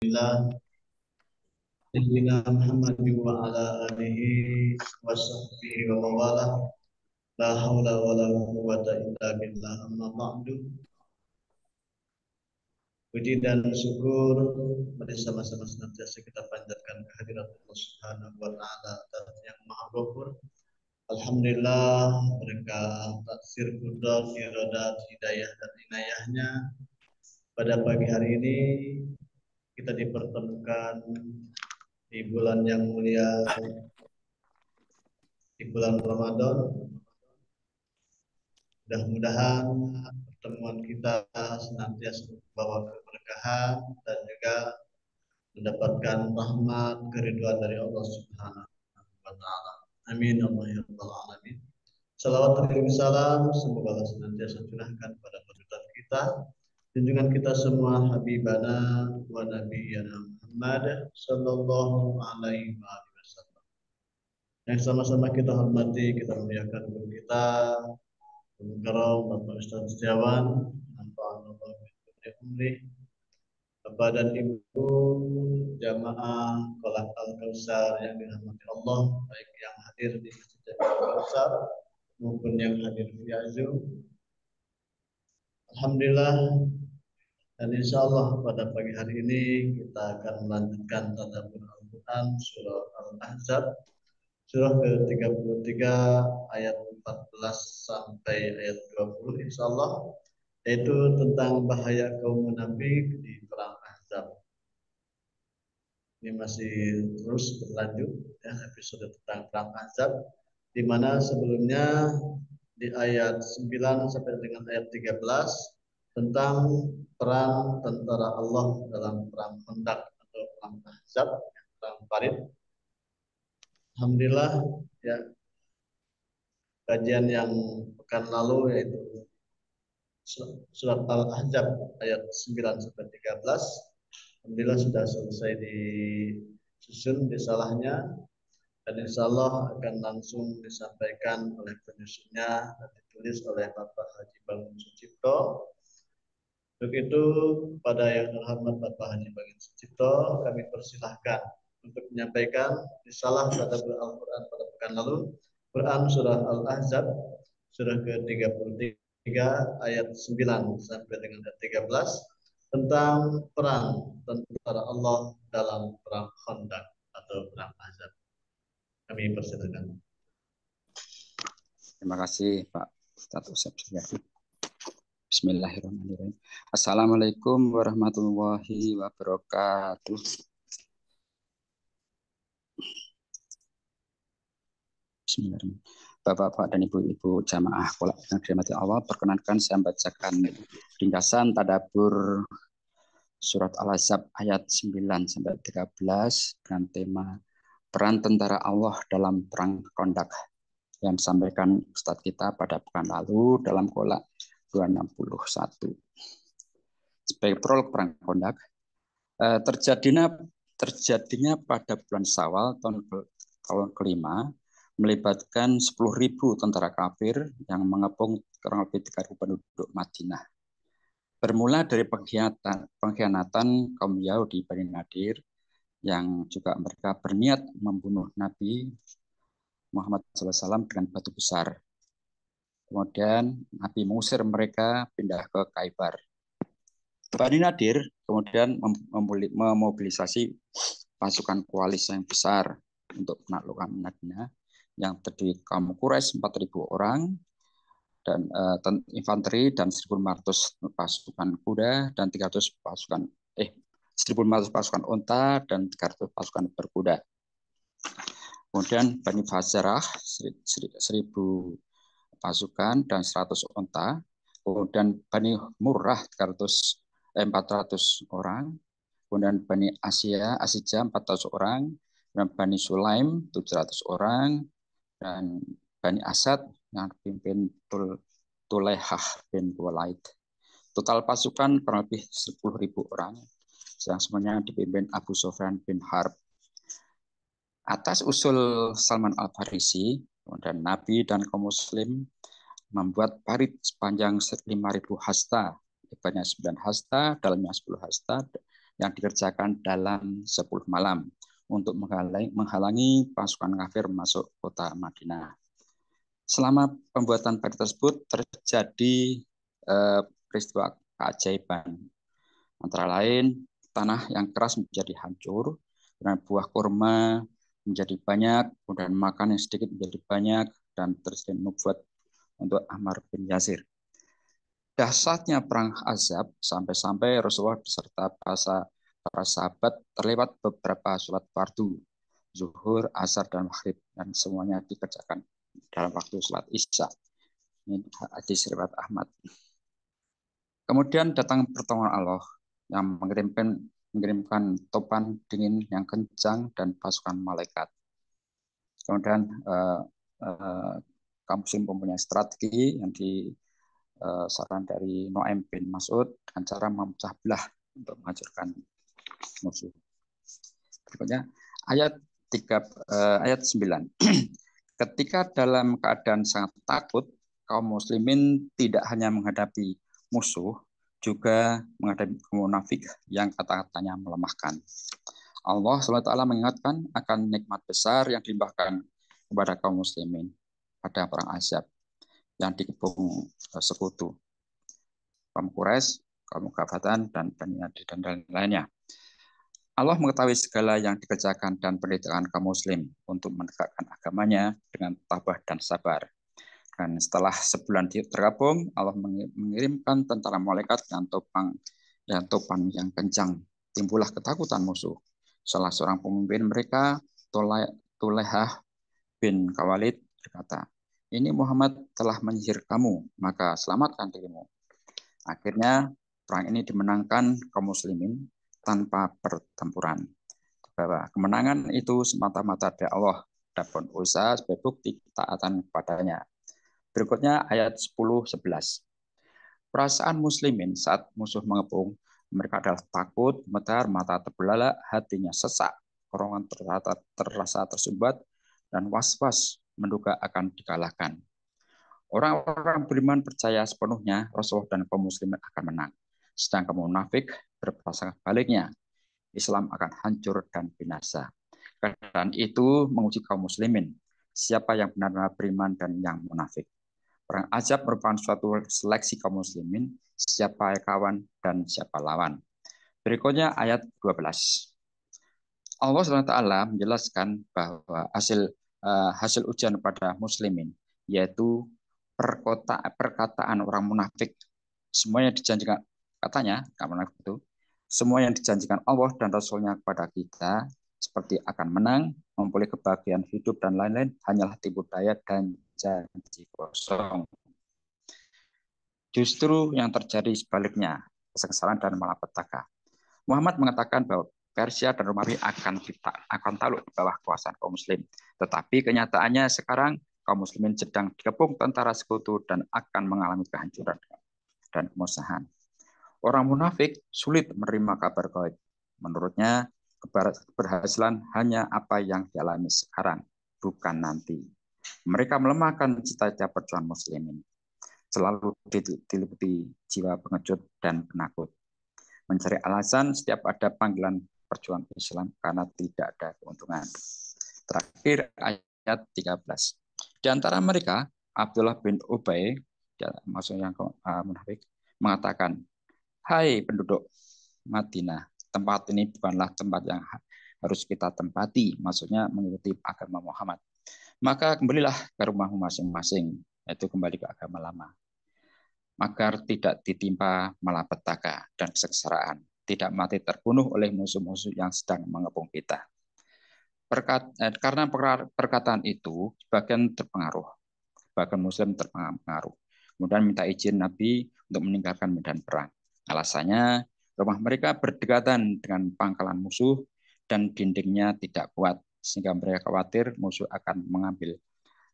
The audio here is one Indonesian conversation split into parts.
Alhamdulillah, Sayyidina Muhammad wa ala alihi wa sahbihi wa mawalah. La hawla wa la quwwata illa billah, amma ba'du. Puji dan syukur mari sama-sama senantiasa kita panjatkan kehadirat Allah Subhanahu wa taala yang Maha Ghafur. Alhamdulillah, berkah taksir qudrat iradat hidayah dan inayahnya pada pagi hari ini kita dipertemukan di bulan yang mulia, di bulan Ramadan. Mudah-mudahan pertemuan kita senantiasa membawa keberkahan dan juga mendapatkan rahmat keridhaan dari Allah Subhanahu wa taala. Amin ya rabbal alamin. Salawat dan salam semoga Allah senantiasa curahkan pada panutan kita, junjungan kita semua Habibana wa Nabiyana Muhammad sallallahu alaihi wasallam. Yang sama-sama kita hormati, kita muliakan guru kita, Guru Bapak Ustaz Setiawan, Bapak dan Ibu jamaah Kolak Al-Kausar yang dirahmati Allah, baik yang hadir di Masjid Al-Kausar maupun yang hadir via Zoom. Alhamdulillah, dan insya Allah pada pagi hari ini kita akan melanjutkan tadabbur Al-Quran surah Al-Ahzab, surah ke-33 ayat 14 sampai ayat 20 insya Allah, yaitu tentang bahaya kaum munafik di perang Ahzab. Ini masih terus berlanjut ya, episode tentang perang Ahzab, di mana sebelumnya di ayat 9 sampai dengan ayat 13 tentang peran tentara Allah dalam perang Khandaq atau perang Ahzab, perang Farid. Alhamdulillah ya, kajian yang pekan lalu yaitu surat Al-Ahzab ayat 9 sampai 13. Alhamdulillah sudah selesai disusun risalahnya, dan insya Allah akan langsung disampaikan oleh penyusunnya dan ditulis oleh Bapak Haji Bangun Sucipto. Untuk itu, pada yang terhormat Bapak Haji Bangun Sucipto, kami persilahkan untuk menyampaikan risalah tadabbur Al-Quran pada pekan lalu, Quran surah Al-Ahzab, surah ke-33 ayat 9 sampai dengan ayat 13 tentang perang tentara Allah dalam perang Khandaq atau perang Ahzab. Kami persilakan. Terima kasih Pak Ustadz Usep Suryadi. Bismillahirrahmanirrahim. Assalamualaikum warahmatullahi wabarakatuh. Bismillahirrahmanirrahim. Bapak-bapak dan ibu-ibu jamaah Kolak yang dirahmati Allah, perkenankan saya membacakan ringkasan tadabbur surat Al-Ahzab ayat 9 sampai 13 dengan tema peran tentara Allah dalam perang Khandaq yang disampaikan Ustadz kita pada pekan lalu dalam Kolak 261. Sebagai prolog perang Khandaq, terjadinya pada bulan Syawal tahun kelima, melibatkan 10.000 tentara kafir yang mengepung kurang lebih 3.000 penduduk Madinah. Bermula dari pengkhianatan kaum Yahudi Bani Nadir yang juga mereka berniat membunuh Nabi Muhammad SAW dengan batu besar. Kemudian Nabi mengusir mereka pindah ke Khaibar. Bani Nadir kemudian memobilisasi pasukan koalisi yang besar untuk menaklukkan Madinah yang terdiri kaum Quraisy 4.000 orang dan infanteri dan 1.500 pasukan kuda dan 1.500 pasukan unta dan 300 pasukan berkuda. Kemudian Bani Fazarah 1.000 pasukan dan 100 unta. Kemudian Bani Murrah 400 orang. Kemudian Bani Asija 400 orang. Dan Bani Sulaim 700 orang. Dan Bani Asad yang dipimpin Tulaihah bin Walaid. Total pasukan kurang lebih 10.000 orang, yang semuanya dipimpin Abu Sufyan bin Harb. Atas usul Salman Al-Farisi, dan Nabi dan kaum Muslim membuat parit sepanjang 5.000 hasta, lebarnya 9 hasta, dalamnya 10 hasta, yang dikerjakan dalam 10 malam untuk menghalangi pasukan kafir masuk kota Madinah. Selama pembuatan bait tersebut terjadi peristiwa keajaiban. Antara lain, tanah yang keras menjadi hancur, dan buah kurma menjadi banyak, kemudian makan yang sedikit menjadi banyak, dan terjadi nubuat untuk Ammar bin Yasir. Dahsyatnya perang Azab sampai-sampai Rasulullah beserta para sahabat terlewat beberapa sholat fardu, zuhur, asar, dan maghrib, dan semuanya dikerjakan dalam waktu sholat isya. Ini hadis riwayat Ahmad. Kemudian datang pertolongan Allah yang mengirimkan topan dingin yang kencang dan pasukan malaikat. Kemudian kaum muslim mempunyai strategi yang saran dari Nuaim bin Mas'ud dengan cara memecah belah untuk menghancurkan musuh. Berikutnya ayat 9. Ketika dalam keadaan sangat takut, kaum muslimin tidak hanya menghadapi musuh, juga menghadapi kaum munafik yang kata-katanya melemahkan. Allah SWT mengingatkan akan nikmat besar yang dilimpahkan kepada kaum muslimin pada perang Ahzab yang dikepung sekutu, kaum Quraisy, kaum Ghafatan, dan Bani Adi, dan lainnya. Allah mengetahui segala yang dikerjakan dan penderitaan kaum muslim untuk menegakkan agamanya dengan tabah dan sabar. Dan setelah sebulan tergabung, Allah mengirimkan tentara malaikat dengan topan yang kencang. Timbullah ketakutan musuh. Salah seorang pemimpin mereka, Tulehah bin Khalid, berkata, "Ini Muhammad telah menyihir kamu, maka selamatkan dirimu." Akhirnya perang ini dimenangkan kaum muslimin tanpa pertempuran. Bahwa kemenangan itu semata-mata dari Allah dan usaha sebagai bukti ketaatan kepadanya. Berikutnya ayat 10-11. Perasaan muslimin saat musuh mengepung, mereka adalah takut, gemetar, mata terbelalak, hatinya sesak, kerongkongan terasa tersumbat, dan was-was menduga akan dikalahkan. Orang-orang beriman percaya sepenuhnya Rasulullah dan kaum muslimin akan menang. Sedangkan munafik berprasangka baliknya, Islam akan hancur dan binasa. Keadaan itu menguji kaum muslimin, siapa yang benar-benar beriman dan yang munafik. Perang Ahzab merupakan suatu seleksi kaum muslimin, siapa kawan dan siapa lawan. Berikutnya ayat 12. Allah SWT menjelaskan bahwa hasil ujian pada muslimin, yaitu perkataan orang munafik. Semua yang dijanjikan, katanya, munafik itu, semua yang dijanjikan Allah dan Rasulnya kepada kita, seperti akan menang, memperoleh kebahagiaan hidup, dan lain-lain, hanyalah tipu daya dan janji kosong. Justru yang terjadi sebaliknya, kesengsaraan dan malapetaka. Muhammad mengatakan bahwa Persia dan Romawi akan takluk di bawah kekuasaan kaum muslim. Tetapi kenyataannya sekarang kaum muslimin sedang dikepung tentara sekutu dan akan mengalami kehancuran dan kemusnahan. Orang munafik sulit menerima kabar gaib. Menurutnya, keberhasilan hanya apa yang dialami sekarang, bukan nanti. Mereka melemahkan cita-cita perjuangan muslimin. Selalu diliputi jiwa pengecut dan penakut. Mencari alasan setiap ada panggilan perjuangan Islam karena tidak ada keuntungan. Terakhir ayat 13. Di antara mereka, Abdullah bin Ubay, maksudnya munafik, mengatakan, "Hai penduduk Madinah, tempat ini bukanlah tempat yang harus kita tempati," maksudnya mengikuti agama Muhammad. "Maka kembalilah ke rumahmu masing-masing," yaitu kembali ke agama lama, agar tidak ditimpa malapetaka dan kesengsaraan, tidak mati terbunuh oleh musuh-musuh yang sedang mengepung kita. Karena perkataan itu, sebagian terpengaruh, bahkan muslim terpengaruh. Kemudian minta izin Nabi untuk meninggalkan medan perang. Alasannya, rumah mereka berdekatan dengan pangkalan musuh dan dindingnya tidak kuat, sehingga mereka khawatir musuh akan mengambil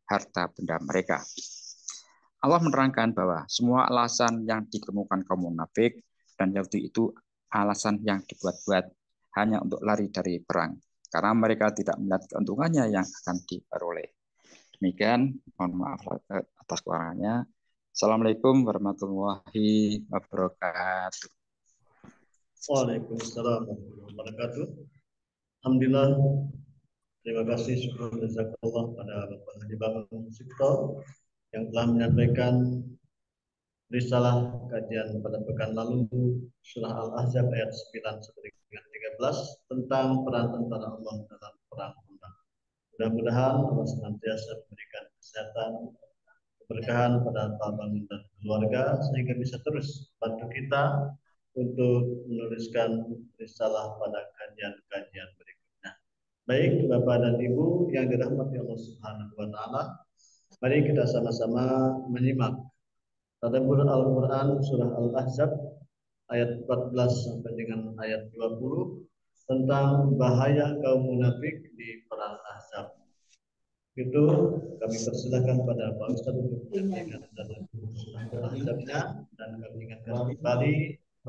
harta benda mereka. Allah menerangkan bahwa semua alasan yang dikemukakan kaum munafik dan Yahudi itu alasan yang dibuat-buat hanya untuk lari dari perang, karena mereka tidak melihat keuntungannya yang akan diperoleh. Demikian, mohon maaf atas kekurangannya. Assalamualaikum warahmatullahi wabarakatuh. Waalaikumsalam warahmatullahi wabarakatuh. Alhamdulillah, terima kasih syukur jazakallah pada Bapak Haji Bambang Sucipto yang telah menyampaikan risalah kajian pada pekan lalu surah Al-Ahzab ayat 9 sampai dengan 13 tentang peran tentara Allah dalam perang kontak. Mudah-mudahan Allah senantiasa memberikan kesehatan, keberkahan pada Pak Bangun dan keluarga sehingga bisa terus bantu kita untuk menuliskan risalah pada kajian-kajian berikutnya. Baik Bapak dan Ibu yang dirahmati Allah Subhanahu wa taala, mari kita sama-sama menyimak tadabbur Al-Qur'an surah Al-Ahzab ayat 14 sampai dengan ayat 20 tentang bahaya kaum munafik di perang Ahzab. Itu kami persilahkan pada Pak Ustaz untuk menyampaikan tadabbur surah Al-Ahzabnya dan kami ingatkan kembali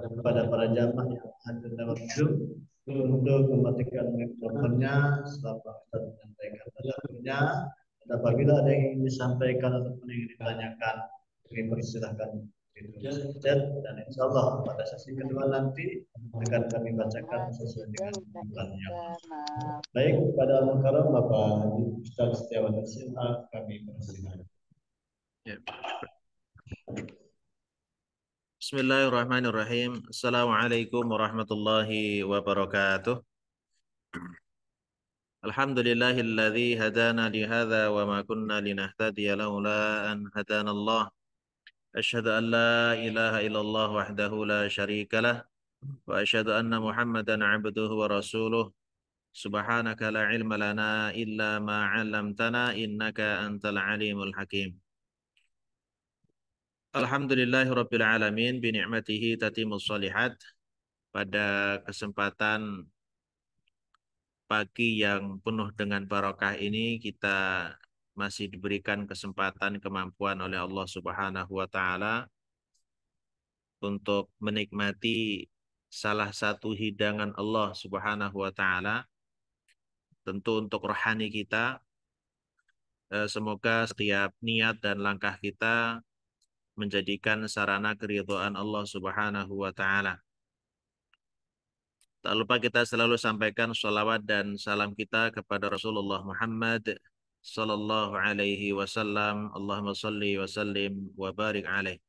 kepada para jamaah yang hadir dalam Zoom untuk mematikan mikrofonnya setelah Pak Ustaz menyampaikan tadabburnya. Dan apabila ada yang ingin disampaikan atau ingin ditanyakan, kami persilahkan ditulis chat dan insya Allah pada sesi kedua nanti akan kami bacakan sesuai dengan jumlahnya. Baik, pada Al-Mukarram Bapak Haji Ustaz Setiawan SMA kami persilahkan. Ya. Bismillahirrahmanirrahim. Assalamualaikum warahmatullahi wabarakatuh. Alhamdulillahilladzi hadana li hadza wa ma kunna linahtadiya laula an hadana Allah. Asyhadu an la ilaha illallah wahdahu la syarika lah wa asyhadu anna Muhammadan abduhu wa rasuluh. Subhanaka la ilma lana illa ma 'allamtana innaka antal alimul hakim. Alhamdulillahirabbil alamin bi ni'matihi tatimmus shalihat. Pada kesempatan pagi yang penuh dengan barokah ini kita masih diberikan kesempatan kemampuan oleh Allah Subhanahu wa taala untuk menikmati salah satu hidangan Allah Subhanahu wa taala tentu untuk rohani kita. Semoga setiap niat dan langkah kita menjadikan sarana keridhaan Allah Subhanahu wa taala. Tak lupa kita selalu sampaikan sholawat dan salam kita kepada Rasulullah Muhammad sallallahu alaihi wasallam. Allahumma salli wa sallim wa barik alaih.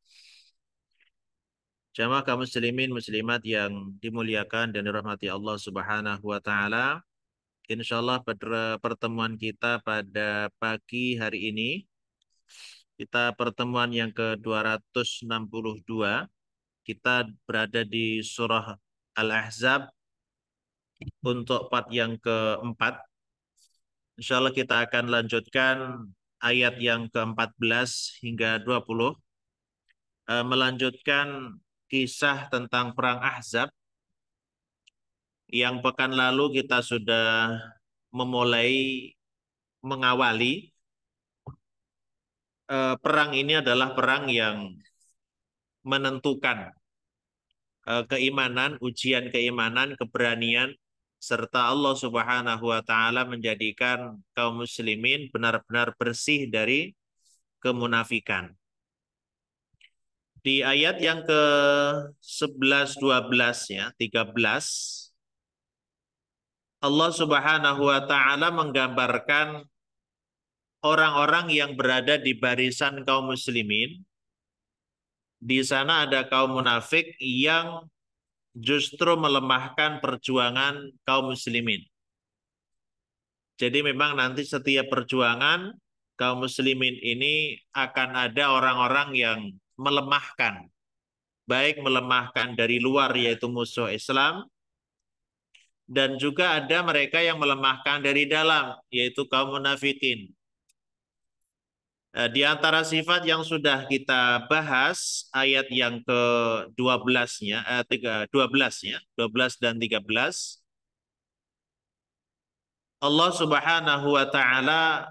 Jamaah kaum muslimin muslimat yang dimuliakan dan dirahmati Allah Subhanahu wa taala. Insyaallah pada pertemuan kita pada pagi hari ini kita pertemuan yang ke-262. Kita berada di surah Al-Ahzab untuk part yang keempat. Insya Allah kita akan lanjutkan ayat yang ke-14 hingga 20. Melanjutkan kisah tentang perang Ahzab. Yang pekan lalu kita sudah memulai mengawali. Perang ini adalah perang yang menentukan keimanan, ujian keimanan, keberanian, serta Allah Subhanahu wa taala menjadikan kaum muslimin benar-benar bersih dari kemunafikan. Di ayat yang ke-11, 12 ya, 13 Allah Subhanahu wa taala menggambarkan orang-orang yang berada di barisan kaum muslimin. Di sana ada kaum munafik yang justru melemahkan perjuangan kaum muslimin. Jadi memang nanti setiap perjuangan kaum muslimin ini akan ada orang-orang yang melemahkan. Baik melemahkan dari luar yaitu musuh Islam, dan juga ada mereka yang melemahkan dari dalam yaitu kaum munafikin. Di antara sifat yang sudah kita bahas ayat yang ke-12-nya, 12 dan 13, Allah Subhanahu wa taala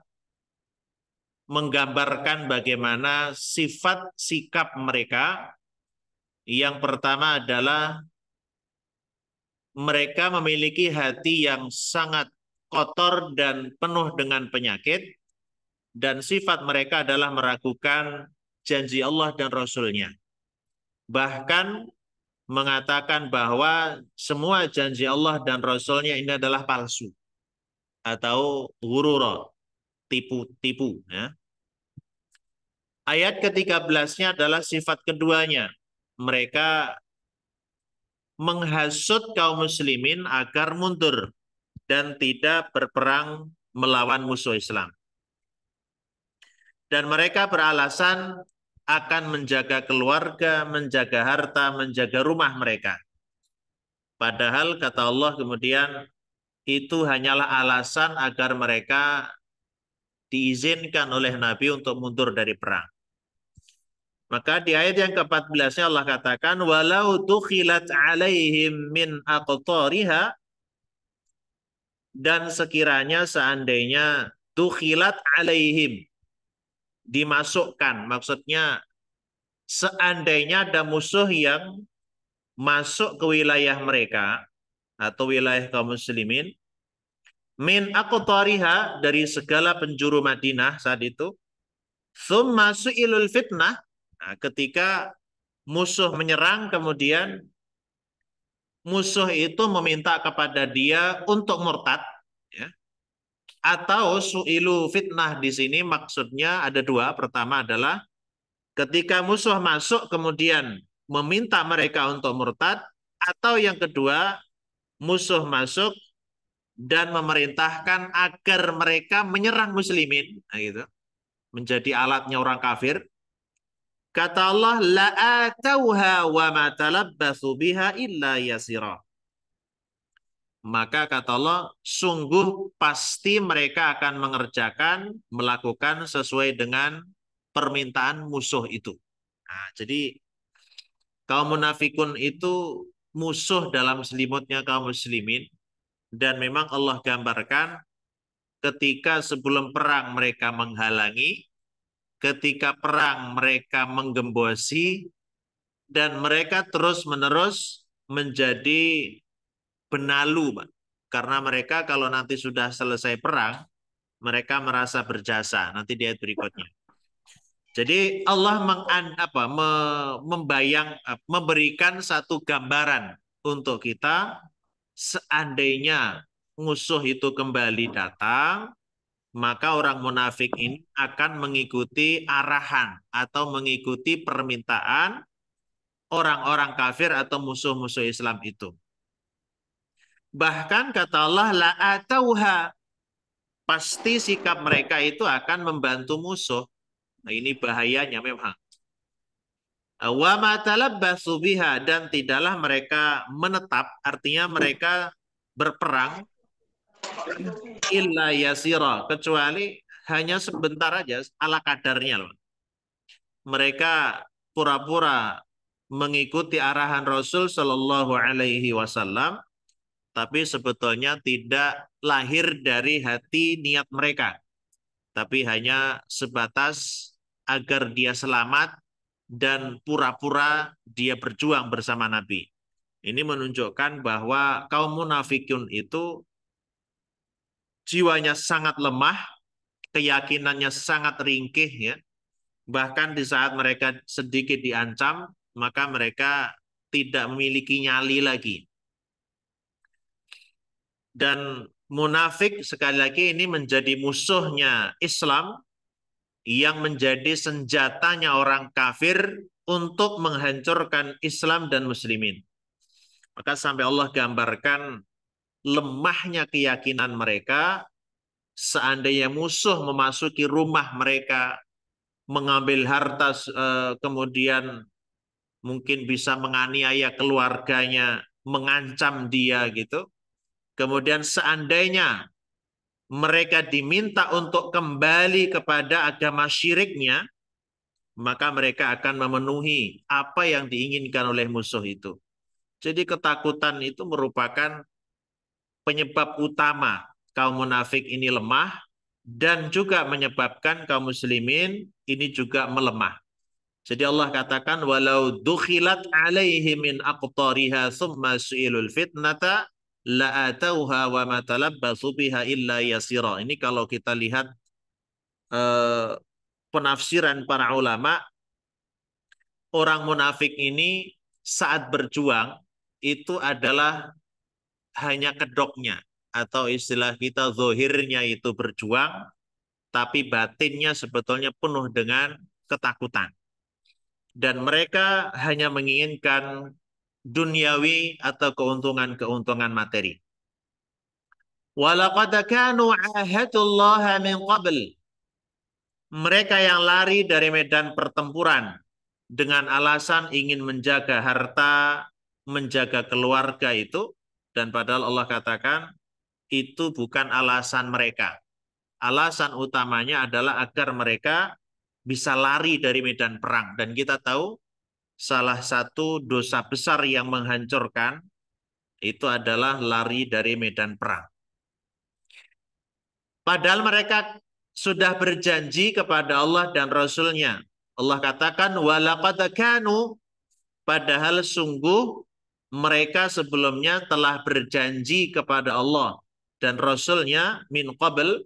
menggambarkan bagaimana sifat sikap mereka. Yang pertama adalah mereka memiliki hati yang sangat kotor dan penuh dengan penyakit. Dan sifat mereka adalah meragukan janji Allah dan Rasul-Nya. Bahkan mengatakan bahwa semua janji Allah dan Rasulnya ini adalah palsu atau ghurura, tipu-tipu. Ya. Ayat ke-13-nya adalah sifat keduanya. Mereka menghasut kaum muslimin agar mundur dan tidak berperang melawan musuh Islam. Dan mereka beralasan akan menjaga keluarga, menjaga harta, menjaga rumah mereka. Padahal kata Allah kemudian itu hanyalah alasan agar mereka diizinkan oleh Nabi untuk mundur dari perang. Maka di ayat yang ke-14-nya Allah katakan walau tukhilat alaihim min aqtariha, dan sekiranya seandainya tukhilat alaihim, dimasukkan, maksudnya seandainya ada musuh yang masuk ke wilayah mereka atau wilayah kaum muslimin, min aqtariha, dari segala penjuru Madinah saat itu, thumma su'ilul fitnah, nah, ketika musuh menyerang kemudian musuh itu meminta kepada dia untuk murtad, ya. Atau su'ilu fitnah di sini maksudnya ada dua. Pertama adalah ketika musuh masuk kemudian meminta mereka untuk murtad, atau yang kedua musuh masuk dan memerintahkan agar mereka menyerang muslimin, nah, gitu, menjadi alatnya orang kafir. Kata Allah, la atauha wa ma talabbatsu biha illa yasira. Maka kata Allah, sungguh pasti mereka akan mengerjakan, melakukan sesuai dengan permintaan musuh itu. Nah, jadi kaum munafikun itu musuh dalam selimutnya kaum muslimin, dan memang Allah gambarkan ketika sebelum perang mereka menghalangi, ketika perang mereka menggembosi, dan mereka terus-menerus menjadi benalu, Pak. Karena mereka kalau nanti sudah selesai perang, mereka merasa berjasa. Nanti di ayat berikutnya. Jadi Allah memberikan satu gambaran untuk kita, seandainya musuh itu kembali datang, maka orang munafik ini akan mengikuti arahan atau mengikuti permintaan orang-orang kafir atau musuh-musuh Islam itu. Bahkan kata Allah, la atauha, pasti sikap mereka itu akan membantu musuh. Nah, ini bahayanya memang. Wa ma talabbatsu biha, dan tidaklah mereka menetap, artinya mereka berperang illa yasira, kecuali hanya sebentar aja, ala kadarnya loh. Mereka pura-pura mengikuti arahan Rasul Shallallahu Alaihi Wasallam, tapi sebetulnya tidak lahir dari hati niat mereka, tapi hanya sebatas agar dia selamat dan pura-pura dia berjuang bersama Nabi. Ini menunjukkan bahwa kaum munafikun itu jiwanya sangat lemah, keyakinannya sangat ringkih, ya. Bahkan di saat mereka sedikit diancam, maka mereka tidak memiliki nyali lagi. Dan munafik sekali lagi ini menjadi musuhnya Islam, yang menjadi senjatanya orang kafir untuk menghancurkan Islam dan muslimin. Maka sampai Allah gambarkan lemahnya keyakinan mereka, seandainya musuh memasuki rumah mereka, mengambil harta, kemudian mungkin bisa menganiaya keluarganya, mengancam dia gitu. Kemudian seandainya mereka diminta untuk kembali kepada agama syiriknya, maka mereka akan memenuhi apa yang diinginkan oleh musuh itu. Jadi ketakutan itu merupakan penyebab utama kaum munafik ini lemah, dan juga menyebabkan kaum muslimin ini juga melemah. Jadi Allah katakan walau dukhilat alaihi min aqtariha thumma su'ilul fitnata la atauha wa ma talabbatsu biha illa yasira. Ini kalau kita lihat penafsiran para ulama, orang munafik ini saat berjuang itu adalah hanya kedoknya, atau istilah kita zohirnya itu berjuang, tapi batinnya sebetulnya penuh dengan ketakutan. Dan mereka hanya menginginkan duniawi atau keuntungan-keuntungan materi. Walaqad kanu ahadullaha min qabl. Mereka yang lari dari medan pertempuran dengan alasan ingin menjaga harta, menjaga keluarga itu, dan padahal Allah katakan itu bukan alasan mereka. Alasan utamanya adalah agar mereka bisa lari dari medan perang. Dan kita tahu salah satu dosa besar yang menghancurkan itu adalah lari dari medan perang. Padahal mereka sudah berjanji kepada Allah dan Rasul-Nya. Allah katakan, وَلَقَدْ كَانُوا, padahal sungguh mereka sebelumnya telah berjanji kepada Allah dan Rasul-Nya min qabl,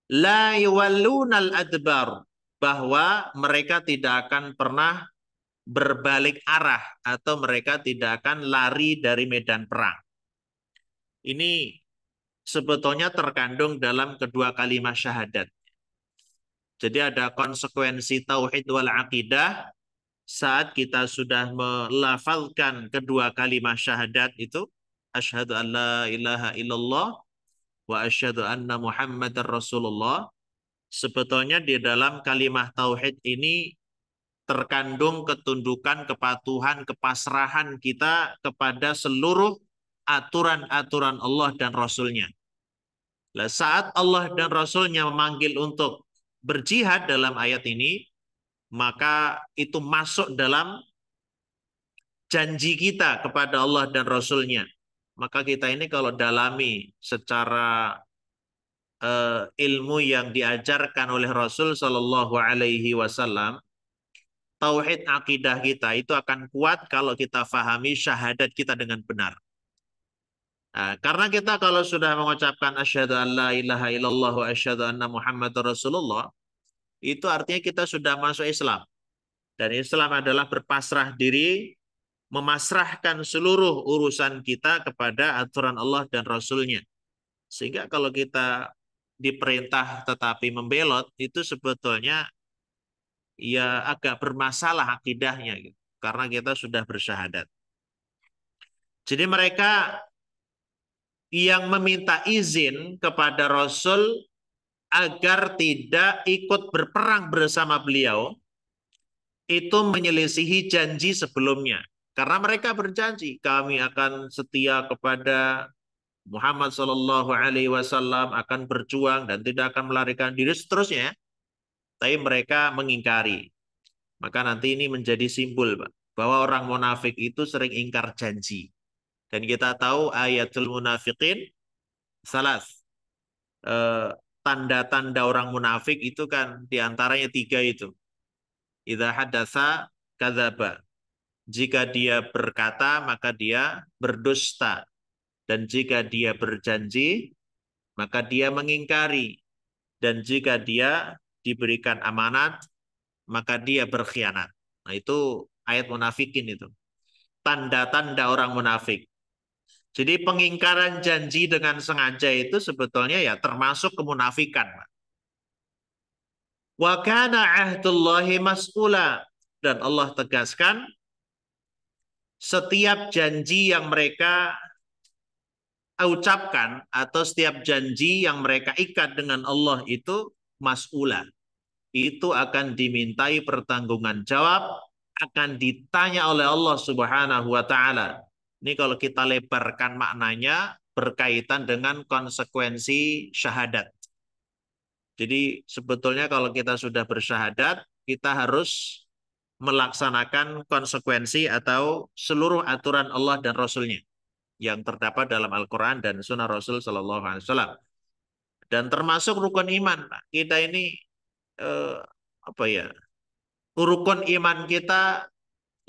la yuwallunal adbar, bahwa mereka tidak akan pernah berbalik arah atau mereka tidak akan lari dari medan perang. Ini sebetulnya terkandung dalam kedua kalimat syahadat. Jadi ada konsekuensi tauhid wal aqidah saat kita sudah melafalkan kedua kalimat syahadat itu, asyhadu an la ilaha illallah wa asyhadu anna muhammadar rasulullah. Sebetulnya di dalam kalimat tauhid ini terkandung ketundukan, kepatuhan, kepasrahan kita kepada seluruh aturan-aturan Allah dan Rasul-Nya. Nah, saat Allah dan Rasul-Nya memanggil untuk berjihad dalam ayat ini, maka itu masuk dalam janji kita kepada Allah dan Rasul-Nya. Maka kita ini kalau dalami secara ilmu yang diajarkan oleh Rasul Shallallahu Alaihi Wasallam, tauhid akidah kita itu akan kuat kalau kita fahami syahadat kita dengan benar. Nah, karena kita kalau sudah mengucapkan asyhadu an la ilaha illallah wa asyhadu anna muhammadar rasulullah, itu artinya kita sudah masuk Islam. Dan Islam adalah berpasrah diri, memasrahkan seluruh urusan kita kepada aturan Allah dan Rasul-Nya. Sehingga kalau kita diperintah tetapi membelot, itu sebetulnya ya agak bermasalah akidahnya, gitu. Karena kita sudah bersyahadat. Jadi mereka yang meminta izin kepada Rasul agar tidak ikut berperang bersama beliau, itu menyelisihi janji sebelumnya. Karena mereka berjanji, kami akan setia kepada Muhammad Sallallahu Alaihi Wasallam, akan berjuang dan tidak akan melarikan diri seterusnya. Tapi mereka mengingkari. Maka nanti ini menjadi simbol, Pak, bahwa orang munafik itu sering ingkar janji. Dan kita tahu ayatul munafiqin salas. Tanda-tanda orang munafik itu kan diantaranya 3 itu. Idza hadatsa kadzaba. Jika dia berkata, maka dia berdusta. Dan jika dia berjanji, maka dia mengingkari. Dan jika dia diberikan amanat, maka dia berkhianat. Nah, itu ayat munafikin itu. Tanda-tanda orang munafik. Jadi pengingkaran janji dengan sengaja itu sebetulnya ya termasuk kemunafikan. Wa kana ahdullahi mas'ula. Dan Allah tegaskan, setiap janji yang mereka ucapkan atau setiap janji yang mereka ikat dengan Allah itu mas'ula. Itu akan dimintai pertanggungan jawab, akan ditanya oleh Allah Subhanahu wa taala. Ini kalau kita lebarkan maknanya berkaitan dengan konsekuensi syahadat. Jadi sebetulnya kalau kita sudah bersyahadat, kita harus melaksanakan konsekuensi atau seluruh aturan Allah dan Rasul-Nya yang terdapat dalam Al-Quran dan Sunnah Rasul Sallallahu Alaihi Wasallam. Dan termasuk rukun iman. Kita ini rukun iman kita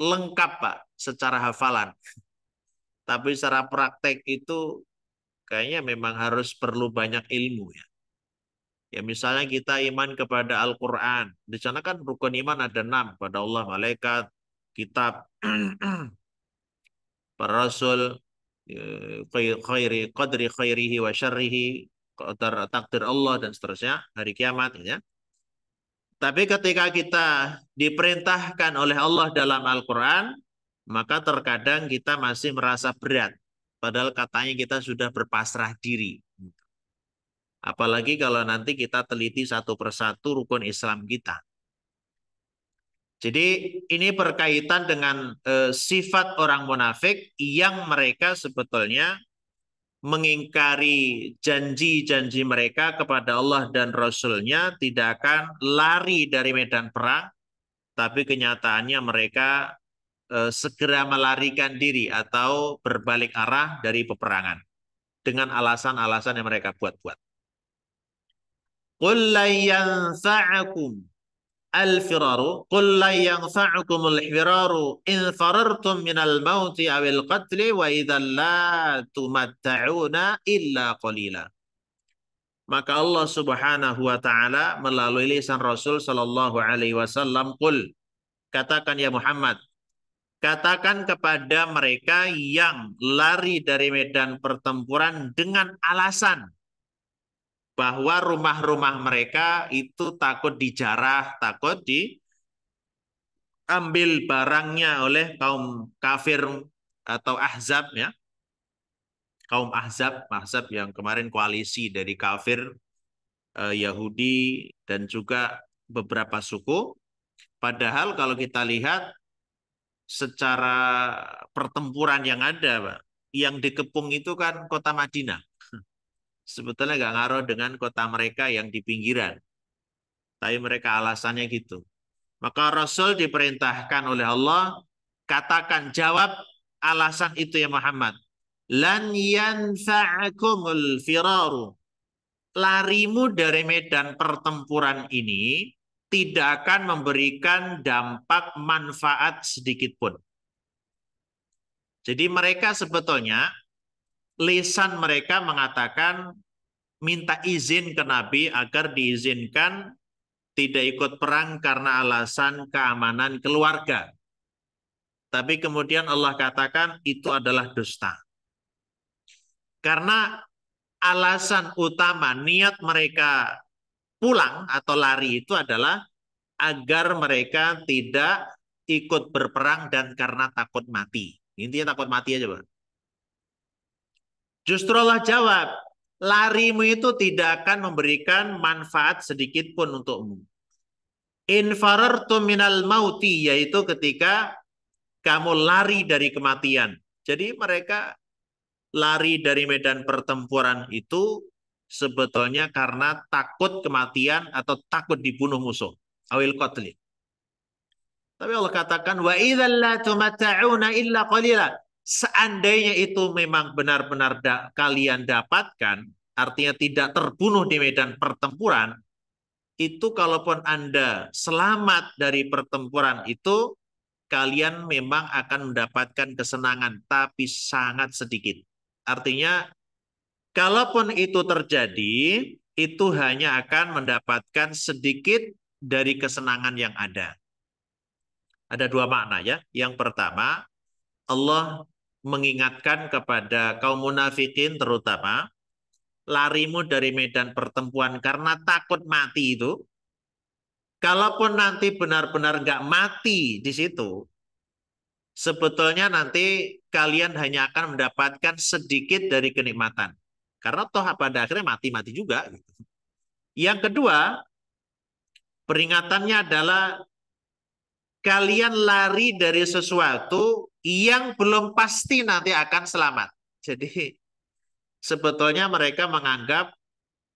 lengkap, Pak, secara hafalan. Tapi secara praktek itu kayaknya memang harus perlu banyak ilmu ya. Ya misalnya kita iman kepada Al-Quran. Di sana kan rukun iman ada 6. Kepada Allah, malaikat, kitab, para rasul, qadri khairihi wa syarrihi, takdir Allah dan seterusnya, hari kiamat ya. Tapi ketika kita diperintahkan oleh Allah dalam Al-Quran, maka terkadang kita masih merasa berat. Padahal katanya kita sudah berpasrah diri. Apalagi kalau nanti kita teliti satu persatu rukun Islam kita. Jadi ini berkaitan dengan sifat orang munafik yang mereka sebetulnya mengingkari janji-janji mereka kepada Allah dan Rasul-Nya, tidak akan lari dari medan perang, tapi kenyataannya mereka segera melarikan diri atau berbalik arah dari peperangan dengan alasan-alasan yang mereka buat-buat. Qul la yanfa'akum al-firaru, qul la yanfa'akum al-firaru in farartum minal mauti awil qatli wa idzal la tumatta'una illa qalila. Maka Allah Subhanahu wa taala melalui lisan Rasul sallallahu alaihi wasallam, qul, katakan ya Muhammad, katakan kepada mereka yang lari dari medan pertempuran dengan alasan bahwa rumah-rumah mereka itu takut dijarah, takut diambil barangnya oleh kaum kafir atau Ahzab ya. Kaum Ahzab yang kemarin koalisi dari kafir, Yahudi dan juga beberapa suku. Padahal kalau kita lihat secara pertempuran yang ada, Pak, yang dikepung itu kan kota Madinah. Sebetulnya nggak ngaruh dengan kota mereka yang di pinggiran. Tapi mereka alasannya gitu. Maka Rasul diperintahkan oleh Allah, katakan, jawab alasan itu ya Muhammad. Lan yanfa'akumul firaru. Larimu dari medan pertempuran ini tidak akan memberikan dampak manfaat sedikit pun. Jadi mereka sebetulnya, lisan mereka mengatakan minta izin ke Nabi agar diizinkan tidak ikut perang karena alasan keamanan keluarga. Tapi kemudian Allah katakan itu adalah dusta. Karena alasan utama niat mereka pulang atau lari itu adalah agar mereka tidak ikut berperang dan karena takut mati. Intinya takut mati aja, Pak. Justru Allah jawab, larimu itu tidak akan memberikan manfaat sedikit pun untukmu. In farartum minal mauti, yaitu ketika kamu lari dari kematian. Jadi mereka lari dari medan pertempuran itu sebetulnya karena takut kematian atau takut dibunuh musuh. Awil qatli. Tapi Allah katakan, wa idzal la tumatta'una illa qalila. Seandainya itu memang benar-benar kalian dapatkan, artinya tidak terbunuh di medan pertempuran, itu kalaupun Anda selamat dari pertempuran itu, kalian memang akan mendapatkan kesenangan, tapi sangat sedikit. Artinya, kalaupun itu terjadi, itu hanya akan mendapatkan sedikit dari kesenangan yang ada. Ada dua makna ya. Yang pertama, Allah mengingatkan kepada kaum munafikin terutama, larimu dari medan pertempuran karena takut mati itu, kalaupun nanti benar-benar nggak mati di situ, sebetulnya nanti kalian hanya akan mendapatkan sedikit dari kenikmatan. Karena toh pada akhirnya mati-mati juga. Yang kedua, peringatannya adalah kalian lari dari sesuatu yang belum pasti nanti akan selamat. Jadi sebetulnya mereka menganggap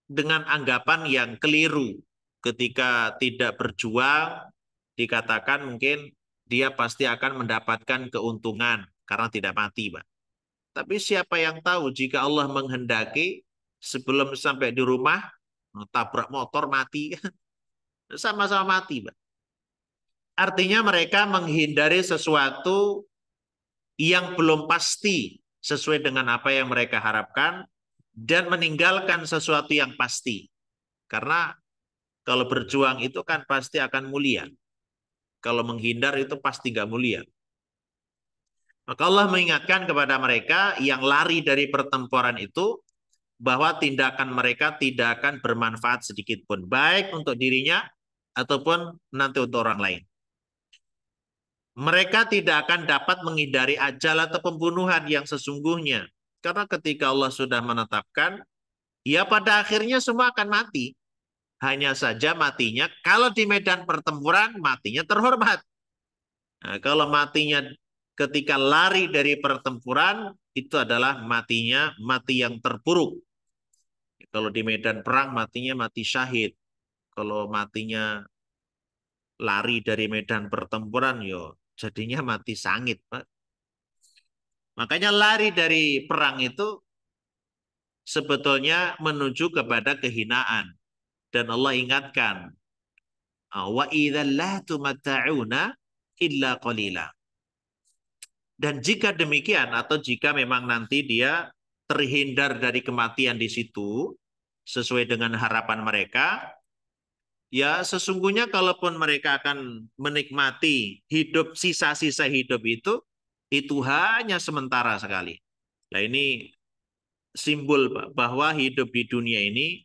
dengan anggapan yang keliru. Ketika tidak berjuang, dikatakan mungkin dia pasti akan mendapatkan keuntungan karena tidak mati, Pak. Tapi siapa yang tahu jika Allah menghendaki sebelum sampai di rumah, tabrak motor mati, sama-sama mati, Pak. Artinya mereka menghindari sesuatu yang belum pasti sesuai dengan apa yang mereka harapkan dan meninggalkan sesuatu yang pasti. Karena kalau berjuang itu kan pasti akan mulia. Kalau menghindar itu pasti nggak mulia. Maka Allah mengingatkan kepada mereka yang lari dari pertempuran itu bahwa tindakan mereka tidak akan bermanfaat sedikit pun, baik untuk dirinya ataupun nanti untuk orang lain. Mereka tidak akan dapat menghindari ajal atau pembunuhan yang sesungguhnya. Karena ketika Allah sudah menetapkan, ya pada akhirnya semua akan mati. Hanya saja matinya, kalau di medan pertempuran, matinya terhormat. Nah, kalau matinya ketika lari dari pertempuran, itu adalah matinya mati yang terburuk. Kalau di medan perang, matinya mati syahid. Kalau matinya lari dari medan pertempuran, yo jadinya mati sangit, Pak. Makanya lari dari perang itu sebetulnya menuju kepada kehinaan. Dan Allah ingatkan, wa idzal la tumatta'una illa qalila. Dan jika demikian atau jika memang nanti dia terhindar dari kematian di situ sesuai dengan harapan mereka, ya sesungguhnya kalaupun mereka akan menikmati hidup sisa-sisa hidup itu hanya sementara sekali. Nah ini simbol bahwa hidup di dunia ini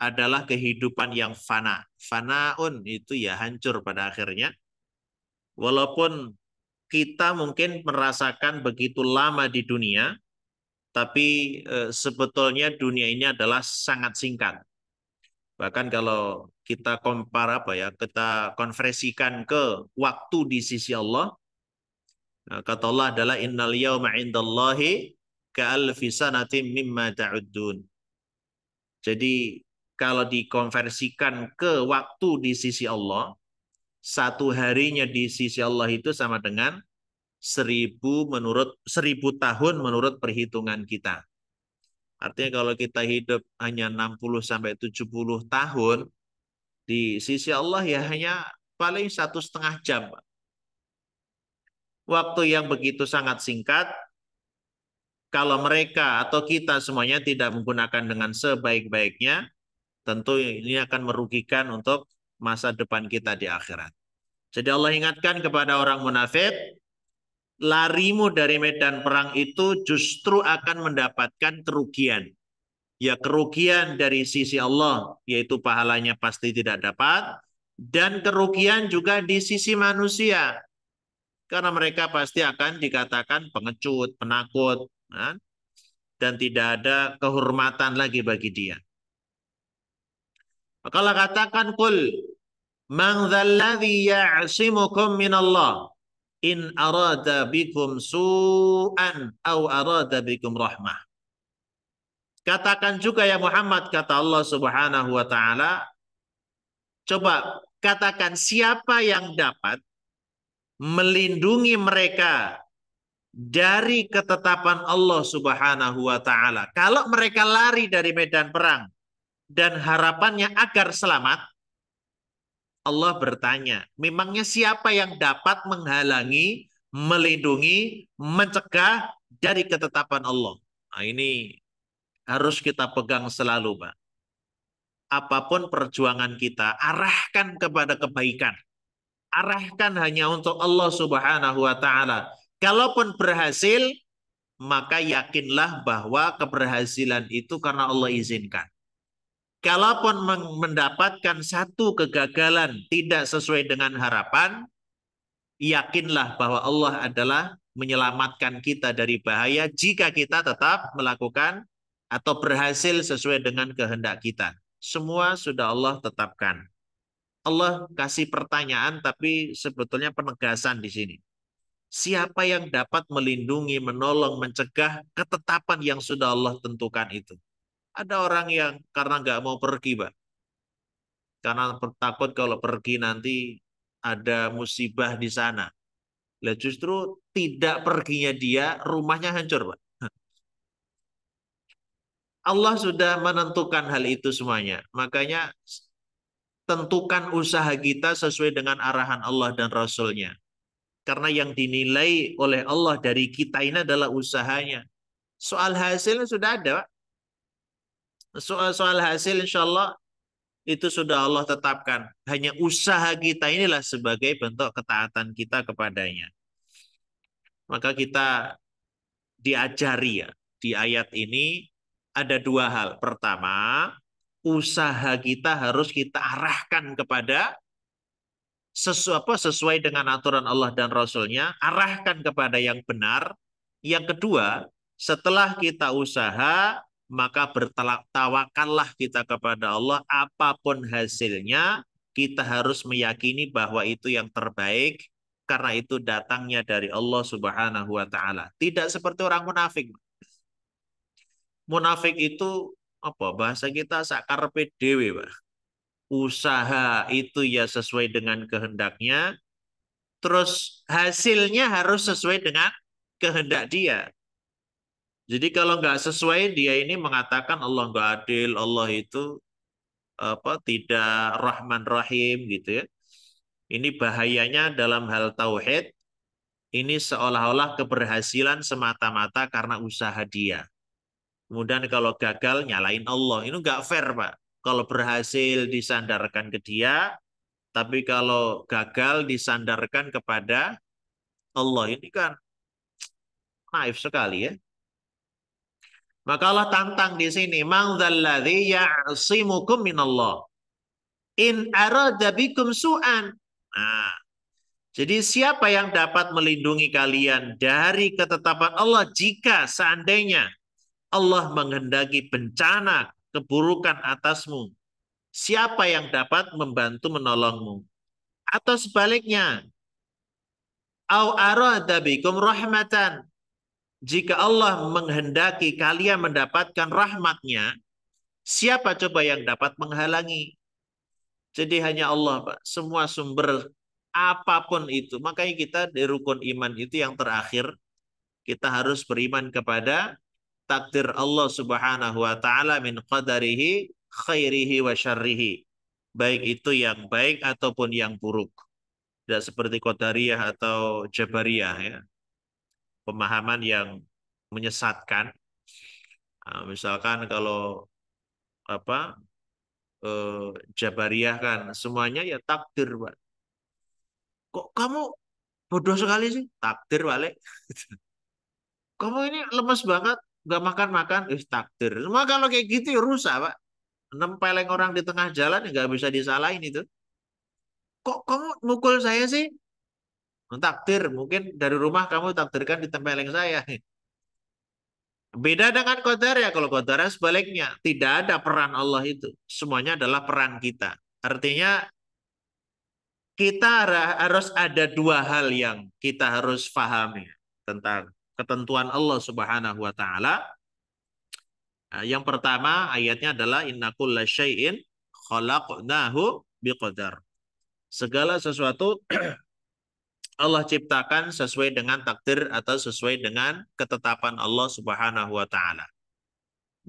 adalah kehidupan yang fana. Fanaun itu ya hancur pada akhirnya. Walaupun kita mungkin merasakan begitu lama di dunia, tapi sebetulnya dunia ini adalah sangat singkat. Bahkan kalau kita kita konversikan ke waktu di sisi Allah, kata Allah adalah innal yawma 'indallahi ka'alfi sanatin mimma ta'uddun. Jadi kalau dikonversikan ke waktu di sisi Allah, satu harinya di sisi Allah itu sama dengan 1000 tahun menurut perhitungan kita. Artinya kalau kita hidup hanya 60 sampai 70 tahun, di sisi Allah ya hanya paling 1,5 jam. Waktu yang begitu sangat singkat, kalau mereka atau kita semuanya tidak menggunakan dengan sebaik-baiknya, tentu ini akan merugikan untuk masa depan kita di akhirat. Jadi Allah ingatkan kepada orang munafik, larimu dari medan perang itu justru akan mendapatkan kerugian. Ya kerugian dari sisi Allah, yaitu pahalanya pasti tidak dapat, dan kerugian juga di sisi manusia. Karena mereka pasti akan dikatakan pengecut, penakut, dan tidak ada kehormatan lagi bagi dia. Maka Allah katakan, Qul, man dzalladzi ya'simukum minallah in arada bikum su'an aw arada bikum rahmah. Katakan juga ya Muhammad, kata Allah Subhanahu wa taala, coba katakan siapa yang dapat melindungi mereka dari ketetapan Allah Subhanahu wa taala. Kalau mereka lari dari medan perang dan harapannya agar selamat, Allah bertanya, memangnya siapa yang dapat menghalangi, melindungi, mencegah dari ketetapan Allah? Nah, ini harus kita pegang selalu, Pak. Apapun perjuangan kita, arahkan kepada kebaikan. Arahkan hanya untuk Allah Subhanahu wa taala. Kalaupun berhasil, maka yakinlah bahwa keberhasilan itu karena Allah izinkan. Kalaupun mendapatkan satu kegagalan tidak sesuai dengan harapan, yakinlah bahwa Allah adalah menyelamatkan kita dari bahaya jika kita tetap melakukan atau berhasil sesuai dengan kehendak kita. Semua sudah Allah tetapkan. Allah kasih pertanyaan tapi sebetulnya penegasan di sini. Siapa yang dapat melindungi, menolong, mencegah ketetapan yang sudah Allah tentukan itu? Ada orang yang karena nggak mau pergi, Pak. Karena takut kalau pergi nanti ada musibah di sana. Lah justru tidak perginya dia, rumahnya hancur, Pak. Allah sudah menentukan hal itu semuanya. Makanya tentukan usaha kita sesuai dengan arahan Allah dan Rasul-Nya. Karena yang dinilai oleh Allah dari kita ini adalah usahanya. Soal hasilnya sudah ada, Pak. Soal hasil insya Allah itu sudah Allah tetapkan. Hanya usaha kita inilah sebagai bentuk ketaatan kita kepadanya. Maka kita diajari ya, di ayat ini ada dua hal. Pertama, usaha kita harus kita arahkan kepada sesuai dengan aturan Allah dan Rasul-Nya, arahkan kepada yang benar. Yang kedua, setelah kita usaha, maka bertawakallah kita kepada Allah, apapun hasilnya, kita harus meyakini bahwa itu yang terbaik, karena itu datangnya dari Allah Subhanahu wa Ta'ala. Tidak seperti orang munafik. Munafik itu apa bahasa kita sakarepe dhewe, Pak. Usaha itu ya sesuai dengan kehendaknya, terus hasilnya harus sesuai dengan kehendak dia. Jadi kalau nggak sesuai, dia ini mengatakan Allah nggak adil, Allah itu tidak Rahman Rahim gitu ya. Ini bahayanya dalam hal tauhid. Ini seolah-olah keberhasilan semata-mata karena usaha dia. Kemudian kalau gagal nyalain Allah, ini nggak fair, Pak. Kalau berhasil disandarkan ke dia, tapi kalau gagal disandarkan kepada Allah, ini kan naif sekali ya. Maka Allah tantang di sini, "Man dzalladzi ya'simukum minallah in arada bikum su'an." Nah, jadi siapa yang dapat melindungi kalian dari ketetapan Allah jika seandainya Allah menghendaki bencana, keburukan atasmu? Siapa yang dapat membantu menolongmu? Atau sebaliknya, au arada bikum rahmatan. Jika Allah menghendaki kalian mendapatkan rahmatnya, siapa coba yang dapat menghalangi? Jadi hanya Allah, Pak. Semua sumber apapun itu. Makanya kita di rukun iman itu yang terakhir, kita harus beriman kepada takdir Allah Subhanahu wa taala min qadarihi khairihi wa syarrihi. Baik itu yang baik ataupun yang buruk. Tidak seperti Qadariyah atau Jabariyah ya. Pemahaman yang menyesatkan. Nah, misalkan kalau apa Jabariyah kan semuanya ya takdir, Pak. Kok kamu bodoh sekali sih? Takdir balik. Kamu ini lemes banget, nggak makan-makan, takdir. Cuma kalau kayak gitu ya rusak, Pak. Nempeleng orang di tengah jalan ya nggak bisa disalahin itu. Kok kamu mukul saya sih? Takdir. Mungkin dari rumah kamu takdirkan ditempeleng saya. Beda dengan qadar ya. Kalau qadar sebaliknya. Tidak ada peran Allah itu. Semuanya adalah peran kita. Artinya kita harus ada dua hal yang kita harus pahami tentang ketentuan Allah Subhanahu wa taala. Yang pertama ayatnya adalah inna kulla syai'in khalaqnahu biqadar. Segala sesuatu Allah ciptakan sesuai dengan takdir atau sesuai dengan ketetapan Allah Subhanahu wa taala.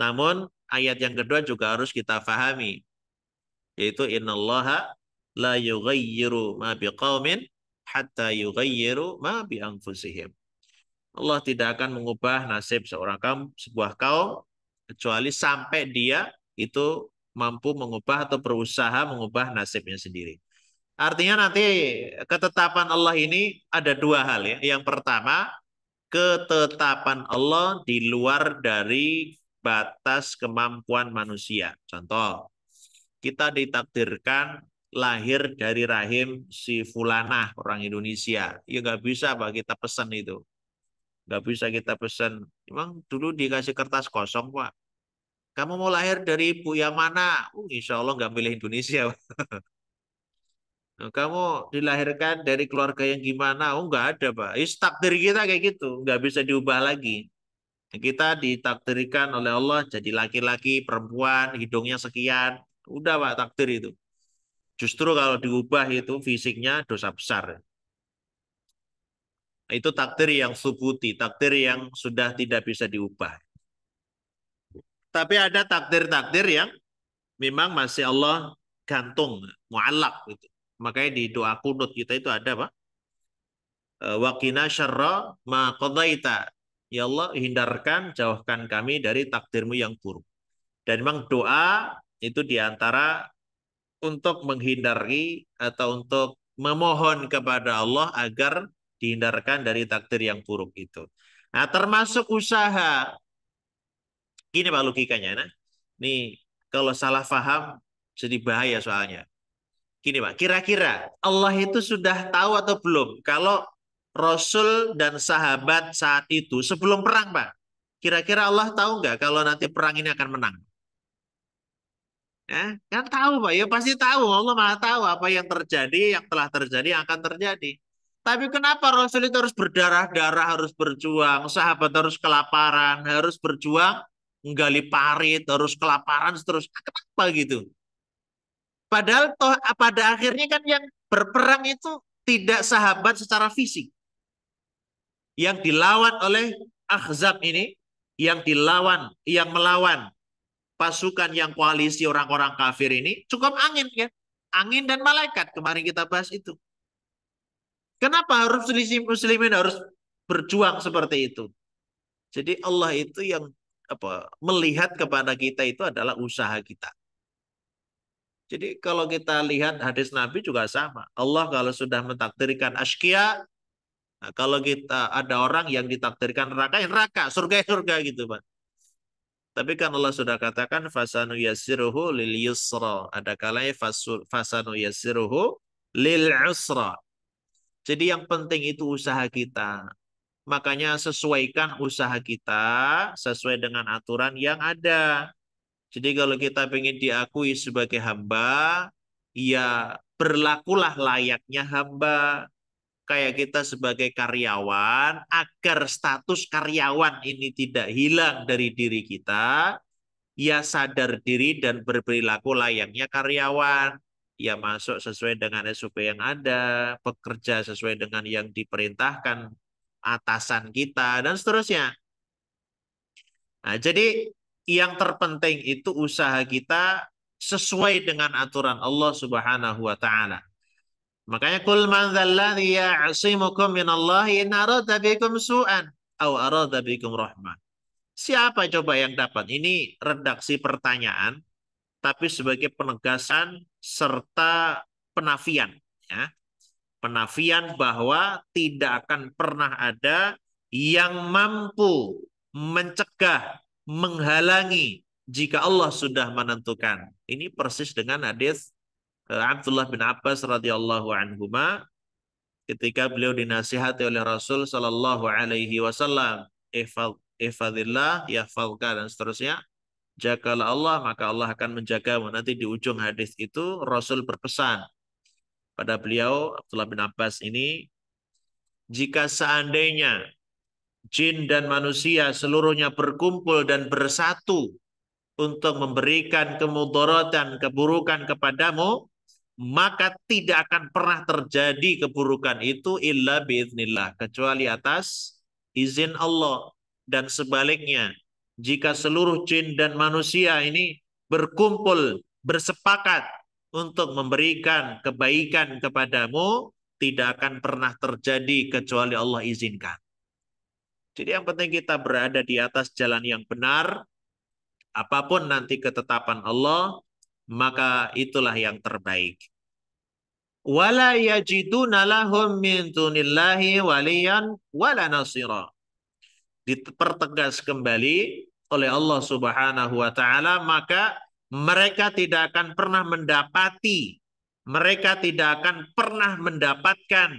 Namun ayat yang kedua juga harus kita pahami, yaitu innallaha la yughayyiru ma biqaumin hatta yughayyiru ma bi anfusihim. Allah tidak akan mengubah nasib sebuah kaum kecuali sampai dia itu mampu mengubah atau berusaha mengubah nasibnya sendiri. Artinya nanti ketetapan Allah ini ada dua hal ya. Yang pertama, ketetapan Allah di luar dari batas kemampuan manusia. Contoh, kita ditakdirkan lahir dari rahim si fulanah orang Indonesia. Ya nggak bisa Pak kita pesan itu. Nggak bisa kita pesan. Emang dulu dikasih kertas kosong Pak. Kamu mau lahir dari ibu yang mana? Insya Allah nggak milih Indonesia. Kamu dilahirkan dari keluarga yang gimana? Nggak ada, Pak. Takdir kita kayak gitu, nggak bisa diubah lagi. Kita ditakdirkan oleh Allah jadi laki-laki, perempuan, hidungnya sekian. Udah, Pak, takdir itu. Justru kalau diubah itu fisiknya dosa besar. Itu takdir yang subuti, takdir yang sudah tidak bisa diubah. Tapi ada takdir-takdir yang memang masih Allah gantung, mu'allak gitu. Makanya di doa kunut kita itu ada, Pak. Waqina syarra ma qadaita. Ya Allah, hindarkan, jauhkan kami dari takdirmu yang buruk. Dan memang doa itu diantara untuk menghindari atau untuk memohon kepada Allah agar dihindarkan dari takdir yang buruk itu. Nah, termasuk usaha. Gini Pak logikanya. Nah, nih kalau salah paham jadi bahaya soalnya. Gini Pak, kira-kira Allah itu sudah tahu atau belum kalau Rasul dan sahabat saat itu sebelum perang Pak? Kira-kira Allah tahu nggak kalau nanti perang ini akan menang? Ya, kan tahu Pak, ya pasti tahu. Allah Maha tahu apa yang terjadi, yang telah terjadi, yang akan terjadi. Tapi kenapa Rasul itu harus berdarah-darah, harus berjuang, sahabat harus kelaparan, harus berjuang, menggali parit, harus kelaparan terus. Kenapa gitu? Padahal toh, pada akhirnya kan yang berperang itu tidak sahabat secara fisik. Yang dilawan oleh Ahzab ini, yang melawan pasukan yang koalisi orang-orang kafir ini cukup angin ya. Angin dan malaikat kemarin kita bahas itu. Kenapa harus muslimin harus berjuang seperti itu? Jadi Allah itu yang melihat kepada kita itu adalah usaha kita. Jadi kalau kita lihat hadis Nabi juga sama. Allah kalau sudah mentakdirkan askia, nah kalau kita ada orang yang ditakdirkan neraka, ya neraka, surga ya surga gitu, Pak. Tapi kan Allah sudah katakan fasanu yassiruhu lil yusra. Ada kalanya fasanu yassiruhu lil usra. Jadi yang penting itu usaha kita. Makanya sesuaikan usaha kita sesuai dengan aturan yang ada. Jadi kalau kita ingin diakui sebagai hamba, ya berlakulah layaknya hamba. Kayak kita sebagai karyawan, agar status karyawan ini tidak hilang dari diri kita, ya sadar diri dan berperilaku layaknya karyawan. Ya masuk sesuai dengan SOP yang ada, bekerja sesuai dengan yang diperintahkan atasan kita, dan seterusnya. Nah, jadi yang terpenting itu usaha kita sesuai dengan aturan Allah Subhanahu wa taala. Makanya kul man dzalladzi ya'simukum minallahi in arada bikum su'an aw arada bikum rahmah. Siapa coba yang dapat? Ini redaksi pertanyaan tapi sebagai penegasan serta penafian ya. Penafian bahwa tidak akan pernah ada yang mampu mencegah, menghalangi jika Allah sudah menentukan. Ini persis dengan hadis Abdullah bin Abbas radhiyallahu anhuma ketika beliau dinasihati oleh Rasul sallallahu alaihi wasallam, ihfazillah yahfazka dan seterusnya. Jagalah Allah maka Allah akan menjagamu. Nanti di ujung hadis itu Rasul berpesan pada beliau Abdullah bin Abbas ini, jika seandainya jin dan manusia seluruhnya berkumpul dan bersatu untuk memberikan kemudaratan, keburukan kepadamu, maka tidak akan pernah terjadi keburukan itu illa biiznillah, kecuali atas izin Allah. Dan sebaliknya, jika seluruh jin dan manusia ini berkumpul, bersepakat untuk memberikan kebaikan kepadamu, tidak akan pernah terjadi kecuali Allah izinkan. Jadi yang penting kita berada di atas jalan yang benar, apapun nanti ketetapan Allah, maka itulah yang terbaik. Wala yajiduna lahum min dunillahi waliyan wala nasira. Dipertegas kembali oleh Allah Subhanahu wa taala, maka mereka tidak akan pernah mendapati, mereka tidak akan pernah mendapatkan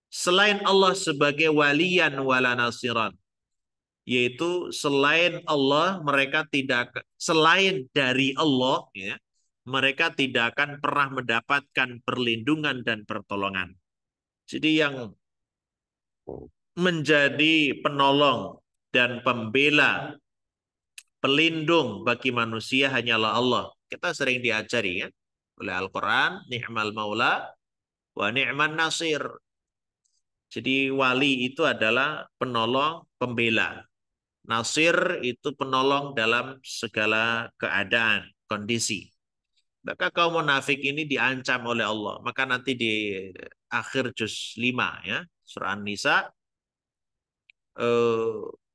selain Allah sebagai waliyan wala nasiran. Yaitu selain Allah, mereka tidak, selain dari Allah ya, mereka tidak akan pernah mendapatkan perlindungan dan pertolongan. Jadi yang menjadi penolong dan pembela, pelindung bagi manusia hanyalah Allah. Kita sering diajari ya oleh Al-Quran, ni'mal maula wa ni'man nasir. Jadi wali itu adalah penolong, pembela. Nasir itu penolong dalam segala keadaan, kondisi. Maka kaum munafik ini diancam oleh Allah. Maka nanti di akhir juz 5 ya, surah An-Nisa,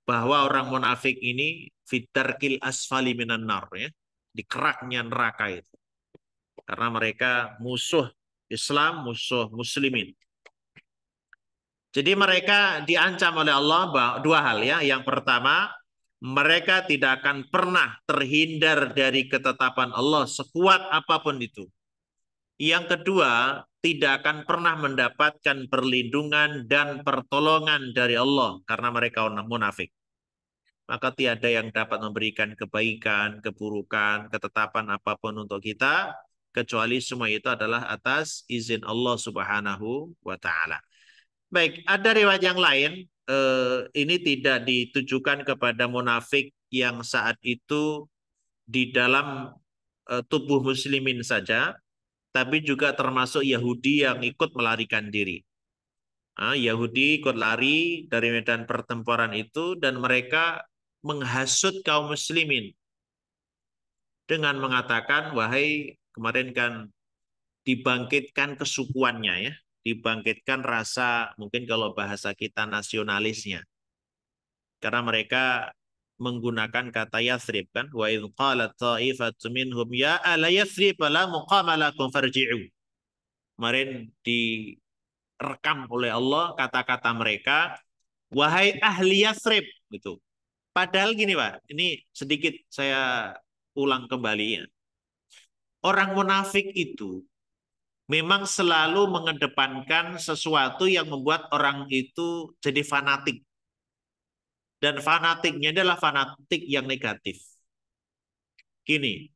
bahwa orang munafik ini fitarkil asfali minan nar ya, di keraknya neraka itu. Karena mereka musuh Islam, musuh muslimin. Jadi mereka diancam oleh Allah dua hal ya. Yang pertama, mereka tidak akan pernah terhindar dari ketetapan Allah sekuat apapun itu. Yang kedua, tidak akan pernah mendapatkan perlindungan dan pertolongan dari Allah karena mereka munafik. Maka tiada yang dapat memberikan kebaikan, keburukan, ketetapan apapun untuk kita, kecuali semua itu adalah atas izin Allah Subhanahu wa Ta'ala. Baik, ada riwayat yang lain. Ini tidak ditujukan kepada munafik yang saat itu di dalam tubuh muslimin saja, tapi juga termasuk Yahudi yang ikut melarikan diri. Yahudi ikut lari dari medan pertempuran itu dan mereka menghasut kaum muslimin dengan mengatakan, wahai, kemarin kan dibangkitkan kesukuannya ya, dibangkitkan rasa, mungkin kalau bahasa kita nasionalisnya. Karena mereka menggunakan kata Yathrib kan, wa idh qalat ta'ifatu minhum ya ala Yathrib la muqama lakum farji'u. Kemarin direkam oleh Allah kata-kata mereka, wahai ahli Yathrib gitu. Padahal gini Pak, ini sedikit saya ulang kembali ya. Orang munafik itu memang selalu mengedepankan sesuatu yang membuat orang itu jadi fanatik. Dan fanatiknya adalah fanatik yang negatif. Gini,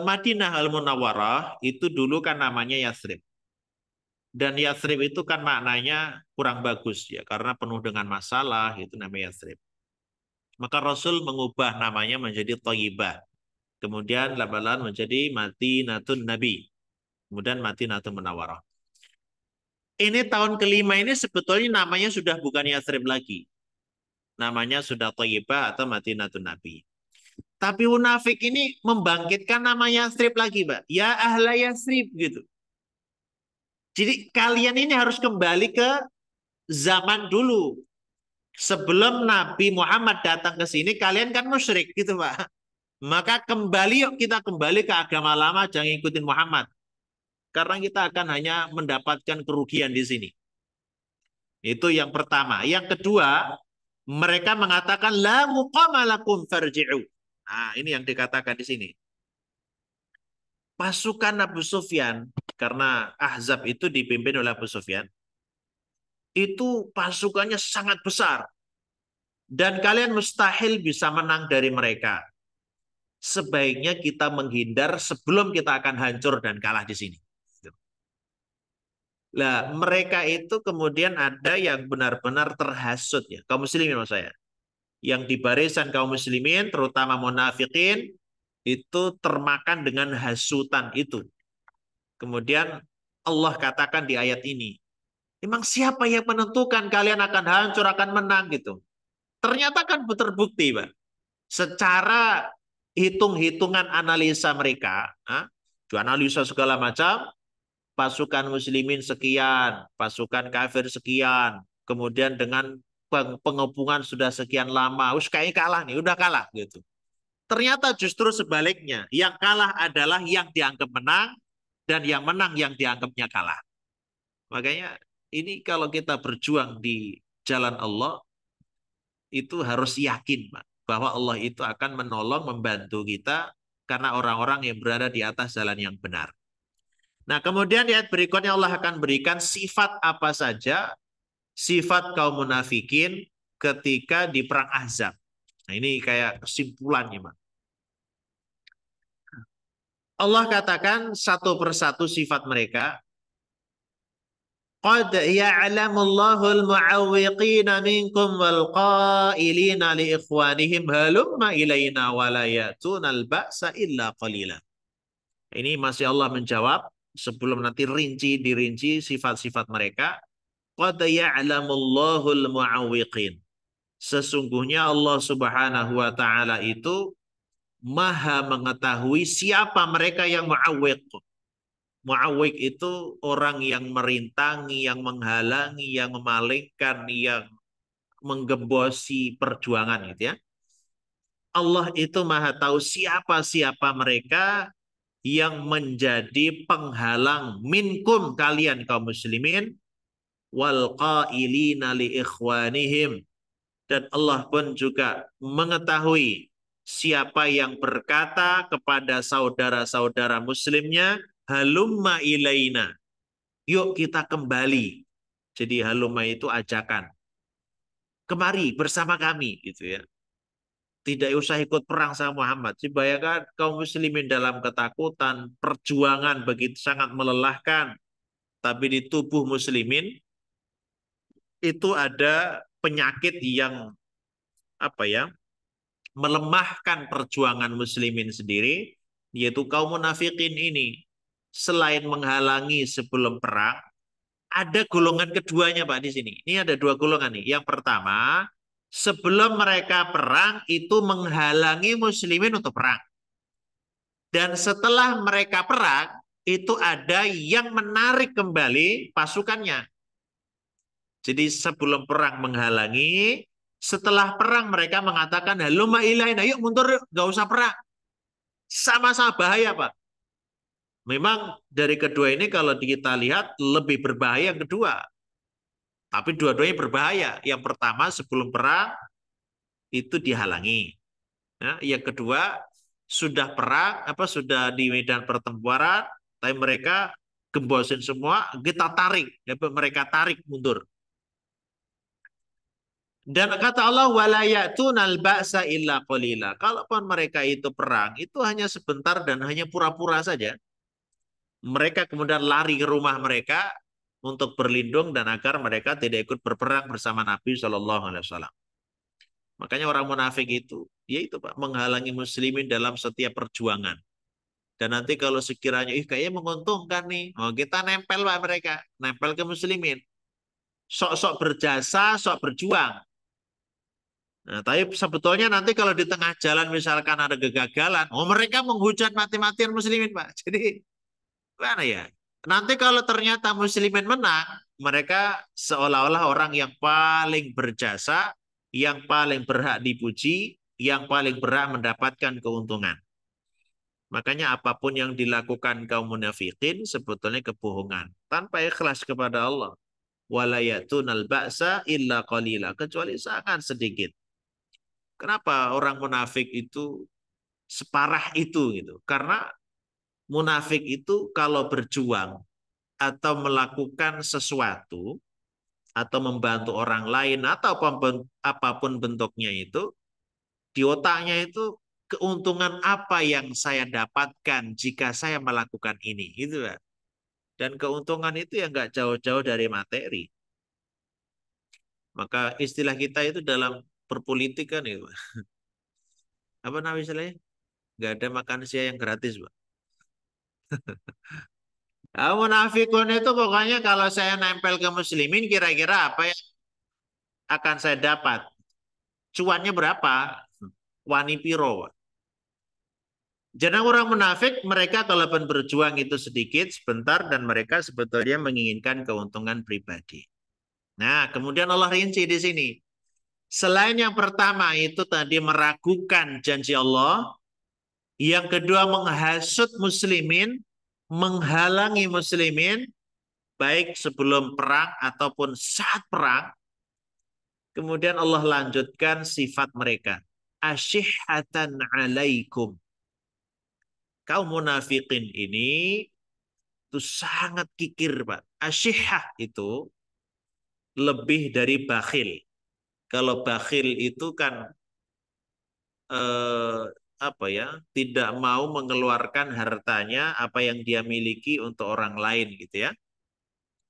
Madinah Al-Munawwarah itu dulu kan namanya Yathrib. Dan Yathrib itu kan maknanya kurang bagus ya, karena penuh dengan masalah, itu namanya Yathrib. Maka Rasul mengubah namanya menjadi Thayyibah. Kemudian lama-lama menjadi Madinatun Nabi. Kemudian Madinatul Munawwarah. Ini tahun kelima ini sebetulnya namanya sudah bukan Yathrib lagi. Namanya sudah Thayyibah atau Madinatun Nabi. Tapi munafik ini membangkitkan nama Yathrib lagi, Pak. Ya ahla Yathrib gitu. Jadi kalian ini harus kembali ke zaman dulu. Sebelum Nabi Muhammad datang ke sini, kalian kan musyrik gitu, Pak. Maka kembali yuk kita kembali ke agama lama, jangan ikutin Muhammad. Karena kita akan hanya mendapatkan kerugian di sini. Itu yang pertama. Yang kedua, mereka mengatakan la muqama lakum farji'u. Nah, ini yang dikatakan di sini. Pasukan Abu Sufyan, karena Ahzab itu dipimpin oleh Abu Sufyan, itu pasukannya sangat besar. Dan kalian mustahil bisa menang dari mereka. Sebaiknya kita menghindar sebelum kita akan hancur dan kalah di sini. Nah, mereka itu kemudian ada yang benar-benar terhasut ya, kaum muslimin maksud saya. Yang di barisan kaum muslimin, terutama munafikin, itu termakan dengan hasutan itu. Kemudian Allah katakan di ayat ini, emang siapa yang menentukan kalian akan hancur, akan menang gitu. Ternyata kan terbukti, Pak. Secara hitung-hitungan analisa mereka, analisa segala macam, pasukan muslimin sekian, pasukan kafir sekian, kemudian dengan pengepungan sudah sekian lama, kayaknya kalah nih, udah kalah gitu. Ternyata justru sebaliknya, yang kalah adalah yang dianggap menang, dan yang menang yang dianggapnya kalah. Makanya ini kalau kita berjuang di jalan Allah, itu harus yakin, Pak, bahwa Allah itu akan menolong, membantu kita, karena orang-orang yang berada di atas jalan yang benar. Nah, kemudian di ayat berikutnya Allah akan berikan sifat apa saja, sifat kaum munafikin ketika di perang Ahzab. Nah, ini kayak kesimpulannya, Pak. Allah katakan satu persatu sifat mereka. Qad ya'lamu Allahul mu'awwiqina minkum wal qailina li ikhwanihim halumma ilaina wa la ya'tunal ba'sa illa qalila. Ini masih Allah menjawab sebelum nanti dirinci sifat-sifat mereka. Qad ya'lamu Allahul mu'awwiqin. Sesungguhnya Allah Subhanahu wa taala itu Maha mengetahui siapa mereka yang mu'awwiq. Mu'awwiq itu orang yang merintangi, yang menghalangi, yang memalingkan, yang menggembosi perjuangan gitu ya. Allah itu Maha tahu siapa-siapa mereka yang menjadi penghalang minkum kalian kaum muslimin wal qailina li ikhwanihim, dan Allah pun juga mengetahui siapa yang berkata kepada saudara-saudara muslimnya, halumma ilaina, yuk kita kembali. Jadi halumma itu ajakan, kemari bersama kami gitu ya. Tidak usah ikut perang sama Muhammad. Bayangkan kaum muslimin dalam ketakutan, perjuangan begitu sangat melelahkan. Tapi di tubuh muslimin itu ada penyakit yang apa ya, melemahkan perjuangan muslimin sendiri, yaitu kaum munafikin ini. Selain menghalangi sebelum perang, ada golongan keduanya Pak di sini. Ini ada dua golongan nih. Yang pertama, sebelum mereka perang itu menghalangi muslimin untuk perang. Dan setelah mereka perang, itu ada yang menarik kembali pasukannya. Jadi sebelum perang menghalangi, setelah perang mereka mengatakan, halumma ilaina, yuk mundur, nggak usah perang. Sama-sama bahaya Pak. Memang dari kedua ini kalau kita lihat lebih berbahaya yang kedua. Tapi dua-duanya berbahaya. Yang pertama sebelum perang itu dihalangi. Ya, yang kedua sudah perang, sudah di medan pertempuran, tapi mereka gembosin semua, kita tarik, mereka tarik mundur. Dan kata Allah, wala ya'tunal ba'sa illa qalila. Kalaupun mereka itu perang, itu hanya sebentar dan hanya pura-pura saja. Mereka kemudian lari ke rumah mereka untuk berlindung dan agar mereka tidak ikut berperang bersama Nabi SAW. Makanya orang munafik itu, yaitu Pak, menghalangi muslimin dalam setiap perjuangan. Dan nanti kalau sekiranya, kayaknya menguntungkan nih, kita nempel Pak mereka, nempel ke muslimin. Sok-sok berjasa, sok berjuang. Nah, tapi sebetulnya nanti kalau di tengah jalan misalkan ada kegagalan, mereka menghujat mati-matian muslimin Pak. Jadi, mana ya? Nanti kalau ternyata muslimin menang, mereka seolah-olah orang yang paling berjasa, yang paling berhak dipuji, yang paling berhak mendapatkan keuntungan. Makanya apapun yang dilakukan kaum munafikin sebetulnya kebohongan. Tanpa ikhlas kepada Allah. Wala yatunal ba'sa illa qalila. Kecuali sangat sedikit. Kenapa orang munafik itu separah itu gitu? Karena munafik itu kalau berjuang atau melakukan sesuatu atau membantu orang lain atau apapun bentuknya itu, di otaknya itu keuntungan apa yang saya dapatkan jika saya melakukan ini, gitu kan? Dan keuntungan itu yang nggak jauh-jauh dari materi. Maka istilah kita itu dalam perpolitik kan itu, apa namanya istilahnya? Nggak ada makan siang yang gratis, Pak. Nah, munafikun itu pokoknya kalau saya nempel ke muslimin kira-kira apa yang akan saya dapat? Cuannya berapa? Wani piro, Pak. Jadi orang munafik, mereka kalaupun berjuang itu sedikit, sebentar, dan mereka sebetulnya menginginkan keuntungan pribadi. Nah, kemudian Allah rinci di sini. Selain yang pertama itu tadi meragukan janji Allah, yang kedua menghasut muslimin, menghalangi muslimin, baik sebelum perang ataupun saat perang. Kemudian Allah lanjutkan sifat mereka. Asyihatan alaikum. Kaum munafikin ini itu sangat kikir, Pak. Asyihah itu lebih dari bakhil. Kalau bakhil itu kan tidak mau mengeluarkan hartanya apa yang dia miliki untuk orang lain gitu ya.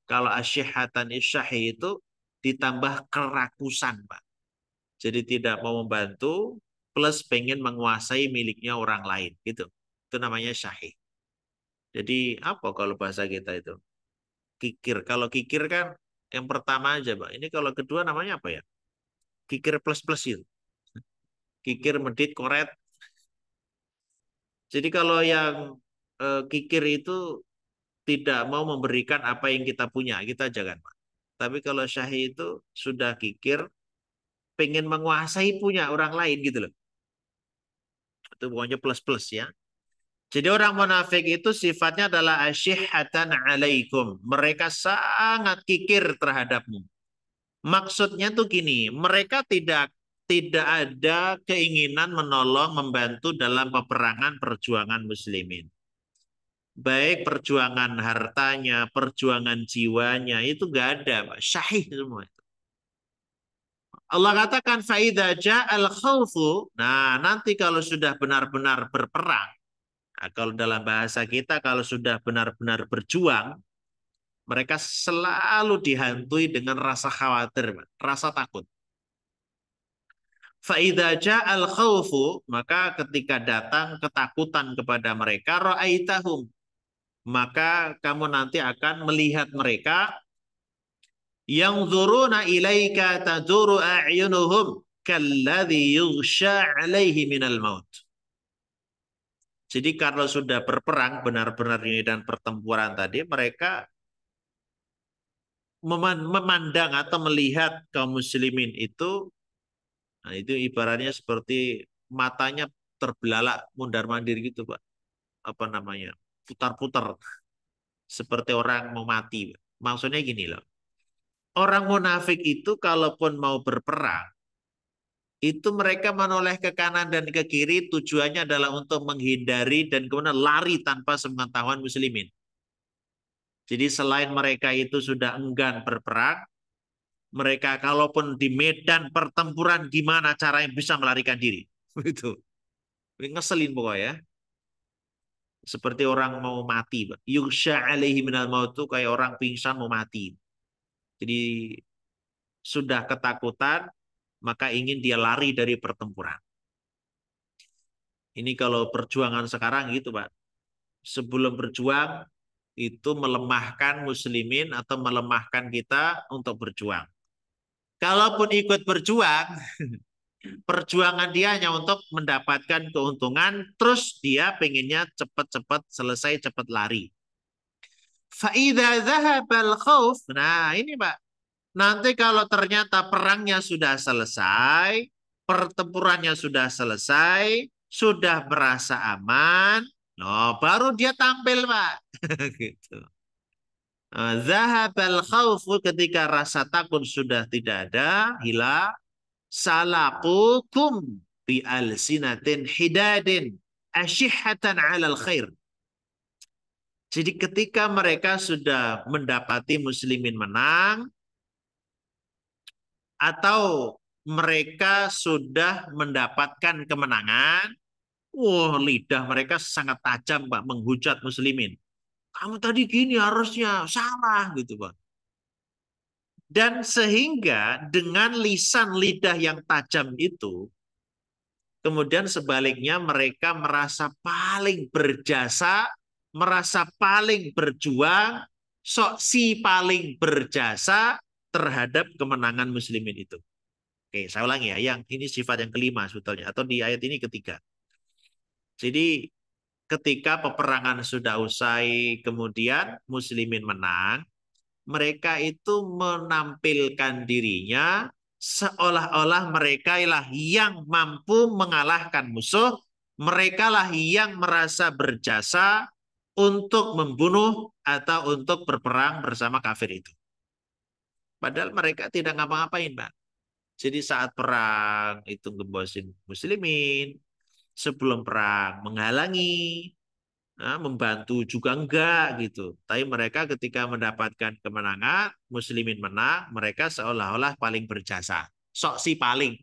Kalau asyihatan isyahi itu ditambah kerakusan, Pak. Jadi tidak mau membantu plus pengen menguasai miliknya orang lain gitu. Itu namanya syahih. Jadi apa kalau bahasa kita itu? Kikir. Kalau kikir kan yang pertama aja, Pak. Ini kalau kedua namanya apa ya? Kikir plus-plus itu. Kikir, medit, koret. Jadi kalau yang kikir itu tidak mau memberikan apa yang kita punya, kita jangan, Pak. Tapi kalau syahih itu sudah kikir, pengen menguasai punya orang lain gitu loh. Itu pokoknya plus-plus ya. Jadi orang munafik itu sifatnya adalah asyihatan alaikum. Mereka sangat kikir terhadapmu. Maksudnya tuh gini, mereka tidak ada keinginan menolong, membantu dalam peperangan perjuangan muslimin. Baik perjuangan hartanya, perjuangan jiwanya, itu nggak ada, Pak. Syahih semua. Allah katakan, فَإِذَا جَاءَ الْخَوْفُ. Nah, nanti kalau sudah benar-benar berperang, nah, kalau dalam bahasa kita, kalau sudah benar-benar berjuang, mereka selalu dihantui dengan rasa khawatir, Pak. Rasa takut. فَإِذَا جَاءَ الْخَوْفُ. Maka ketika datang ketakutan kepada mereka, رَأَيْتَهُمْ. Maka kamu nanti akan melihat mereka yang zuruna ilaika taduru a'yunuhum kalladhi yughsha 'alaihi minal maut. Jadi kalau sudah berperang benar-benar ini dan pertempuran tadi, mereka memandang atau melihat kaum muslimin itu, nah itu ibaratnya seperti matanya terbelalak mundar-mandir gitu, Pak. Apa namanya? Putar-putar seperti orang mau mati. Maksudnya gini loh. Orang munafik itu kalaupun mau berperang, itu mereka menoleh ke kanan dan ke kiri tujuannya adalah untuk menghindari dan kemudian lari tanpa sepengetahuan muslimin. Jadi selain mereka itu sudah enggan berperang, mereka kalaupun di medan pertempuran gimana caranya bisa melarikan diri. Itu ngeselin pokoknya. Seperti orang mau mati. Yughsha alaihi minal maut itu kayak orang pingsan mau mati. Jadi sudah ketakutan, maka ingin dia lari dari pertempuran. Ini kalau perjuangan sekarang gitu, Pak. Sebelum berjuang, itu melemahkan muslimin atau melemahkan kita untuk berjuang. Kalaupun ikut berjuang, perjuangan dia hanya untuk mendapatkan keuntungan, terus dia pengennya cepat-cepat selesai, cepat lari. فَإِذَا ذَهَبَ الْخَوْفُ. Nah ini Pak, nanti kalau ternyata perangnya sudah selesai, pertempurannya sudah selesai, sudah merasa aman, no, baru dia tampil, Pak. Gitu. Zahabal khawfu, ketika rasa takut sudah tidak ada, hilang, salaqukum bi alsinatin hidadin asyihatan 'alal khair. Jadi ketika mereka sudah mendapati muslimin menang, atau mereka sudah mendapatkan kemenangan, wah lidah mereka sangat tajam, Pak, menghujat muslimin. Kamu tadi gini harusnya, salah gitu, Pak. Dan sehingga dengan lisan lidah yang tajam itu, kemudian sebaliknya mereka merasa paling berjasa, merasa paling berjuang, sok si paling berjasa terhadap kemenangan muslimin itu. Oke, saya ulangi ya, yang ini sifat yang kelima sebetulnya, atau di ayat ini ketiga. Jadi ketika peperangan sudah usai, kemudian muslimin menang, mereka itu menampilkan dirinya seolah-olah mereka lah yang mampu mengalahkan musuh, mereka lah yang merasa berjasa untuk membunuh atau untuk berperang bersama kafir itu. Padahal mereka tidak ngapa-ngapain, Pak. Jadi saat perang itu ngembosin muslimin, sebelum perang menghalangi, nah, membantu juga enggak gitu. Tapi mereka ketika mendapatkan kemenangan, muslimin menang, mereka seolah-olah paling berjasa. Sok si paling.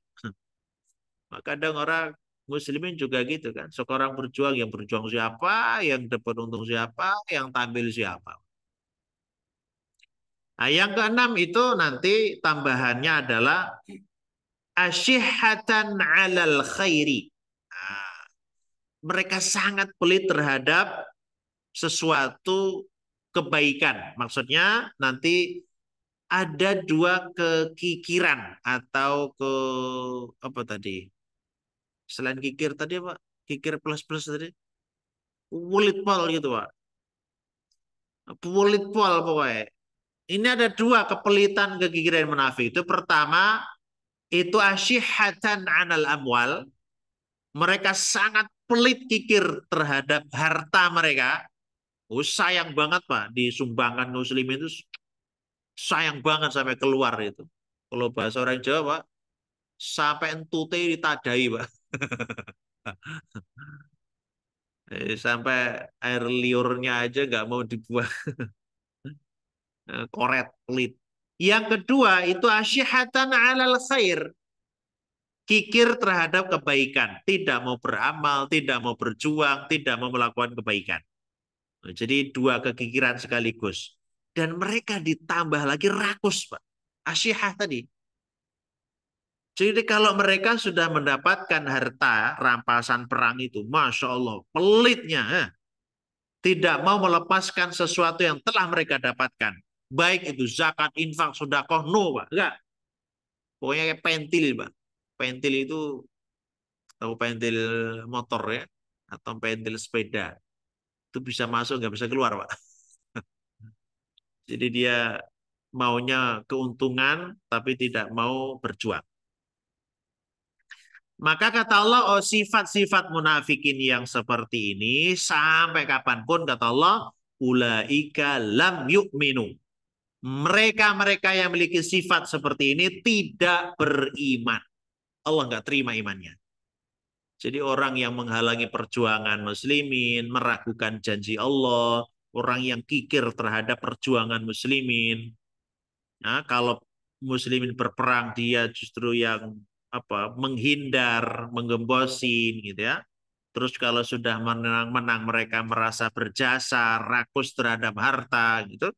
Maka kadang orang muslimin juga gitu kan. Seorang berjuang, yang berjuang siapa, yang dapat untung siapa, yang tampil siapa. Nah, yang keenam itu nanti tambahannya adalah asyihatan 'alal khairi. Nah, mereka sangat pelit terhadap sesuatu kebaikan. Maksudnya nanti ada dua kekikiran atau ke apa tadi? Selain kikir tadi Pak, kikir plus-plus tadi. Wulit pol gitu Pak. Wulit pol pokoknya. Ini ada dua kepelitan kekikiran munafik. Itu pertama itu asyihatan 'anal amwal. Mereka sangat pelit kikir terhadap harta mereka. Oh, sayang banget Pak, disumbangkan muslim itu sayang banget sampai keluar itu. Kalau bahasa orang Jawa Pak, sampai entute ditadai Pak. Sampai air liurnya aja nggak mau dibuang. Koret, pelit. Yang kedua itu asyihatan alal khair. Kikir terhadap kebaikan. Tidak mau beramal, tidak mau berjuang, tidak mau melakukan kebaikan. Jadi dua kekikiran sekaligus. Dan mereka ditambah lagi rakus, Pak. Asyihah tadi. Jadi kalau mereka sudah mendapatkan harta rampasan perang itu, Masya Allah, pelitnya. Tidak mau melepaskan sesuatu yang telah mereka dapatkan. Baik itu zakat, infak, sedekah, no, Pak. Enggak. Pokoknya kayak pentil, Pak. Pentil itu, tahu pentil motor ya, atau pentil sepeda. Itu bisa masuk, nggak bisa keluar, Pak. Jadi dia maunya keuntungan, tapi tidak mau berjuang. Maka kata Allah, oh sifat-sifat munafikin yang seperti ini, sampai kapanpun kata Allah, ulaika lam yu'minu. Mereka-mereka yang memiliki sifat seperti ini tidak beriman. Allah nggak terima imannya. Jadi orang yang menghalangi perjuangan muslimin, meragukan janji Allah, orang yang kikir terhadap perjuangan muslimin. Nah, kalau muslimin berperang dia justru yang menghindar, menggembosin gitu ya. Terus kalau sudah menang-menang mereka merasa berjasa, rakus terhadap harta gitu.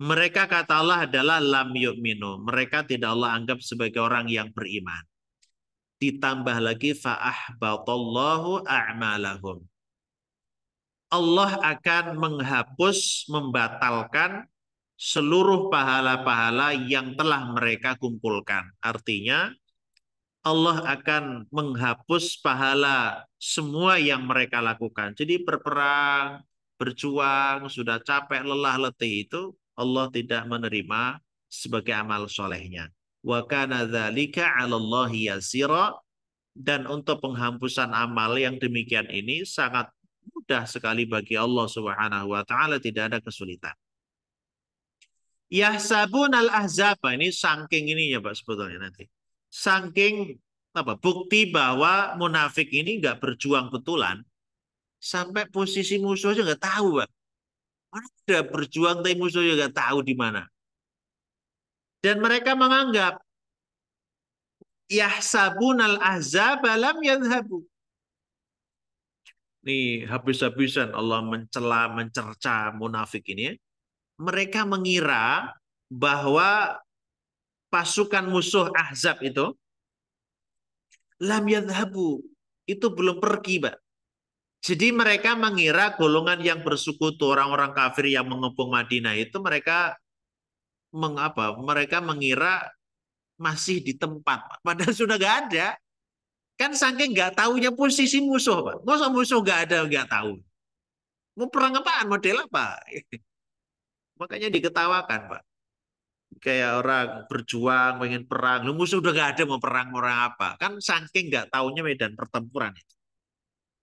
Mereka kata Allah adalah lam yu'minu. Mereka tidak Allah anggap sebagai orang yang beriman. Ditambah lagi fa'ahbatallahu a'malahum. Allah akan menghapus, membatalkan seluruh pahala-pahala yang telah mereka kumpulkan. Artinya Allah akan menghapus pahala semua yang mereka lakukan. Jadi berperang, berjuang, sudah capek, lelah, letih itu Allah tidak menerima sebagai amal solehnya. Wa kana dzalika 'alallahi yasira, dan untuk penghapusan amal yang demikian ini sangat mudah sekali bagi Allah Subhanahu wa taala, tidak ada kesulitan. Yahsabun al-ahzab, ini saking ininya Pak sebetulnya nanti. Saking bukti bahwa munafik ini nggak berjuang betulan, sampai posisi musuh aja nggak tahu Pak. Mana udah berjuang tapi musuhnya nggak tahu di mana. Dan mereka menganggap yahsabun al-ahzab lam yadhhabu. Nih habis-habisan Allah mencela, mencerca munafik ini. Mereka mengira bahwa pasukan musuh Ahzab itu lam yadhhabu, itu belum pergi, Pak. Jadi mereka mengira golongan yang bersekutu, orang-orang kafir yang mengepung Madinah itu mereka mereka mengira masih di tempat, Pak. Padahal sudah nggak ada. Kan saking nggak tahunya posisi musuh, Pak. Masa musuh nggak ada, nggak tahu. Mau perang apaan, model apa? Makanya diketawakan, Pak. Kayak orang berjuang, pengen perang. Lu musuh udah nggak ada, mau perang orang apa. Kan saking nggak tahunya medan pertempuran itu.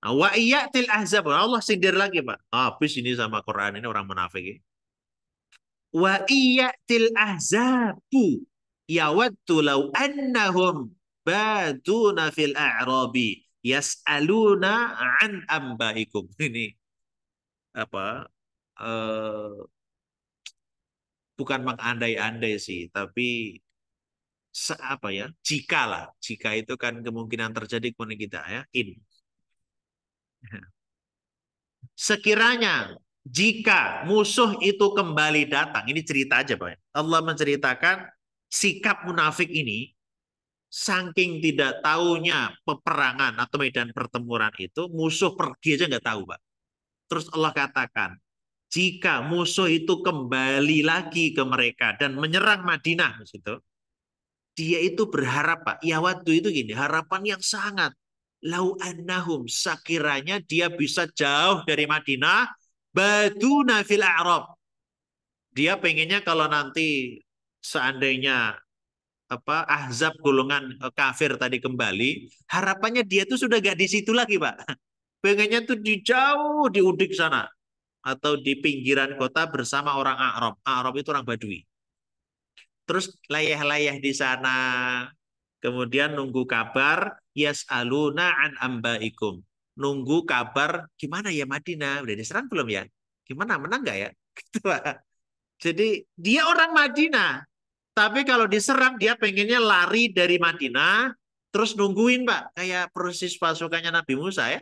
Nah, wa iyatil ahzab. Allah sindir lagi, Pak. Habis ini sama Quran ini orang munafik. Wa iyatil ahzabu yawaddu law annahum baduna fil a'rabi yas'aluna an ambaikum. Ini apa? Bukan mengandai-andai sih, tapi jika itu kan kemungkinan terjadi kepada kita ya, sekiranya jika musuh itu kembali datang, ini cerita aja Pak. Allah menceritakan sikap munafik ini, saking tidak tahunya peperangan atau medan pertempuran itu, musuh pergi aja nggak tahu Pak. Terus Allah katakan, jika musuh itu kembali lagi ke mereka dan menyerang Madinah, itu dia itu berharap Pak, ya waktu itu gini, harapan yang sangat, lau annahum, sekiranya dia bisa jauh dari Madinah, baduna fil a'rab. Dia pengennya kalau nanti seandainya Ahzab golongan kafir tadi kembali, harapannya dia tuh sudah gak di situ lagi, Pak. Pengennya tuh di jauh di Udik sana atau di pinggiran kota bersama orang Arab. Arab itu orang Badui. Terus layah-layah di sana, kemudian nunggu kabar, yas'aluna an ambaikum. Nunggu kabar gimana ya Madinah, udah diserang belum ya? Gimana, menang nggak ya? Gitu, Pak. Jadi dia orang Madinah, tapi kalau diserang dia pengennya lari dari Madinah, terus nungguin Pak, kayak proses pasukannya Nabi Musa ya.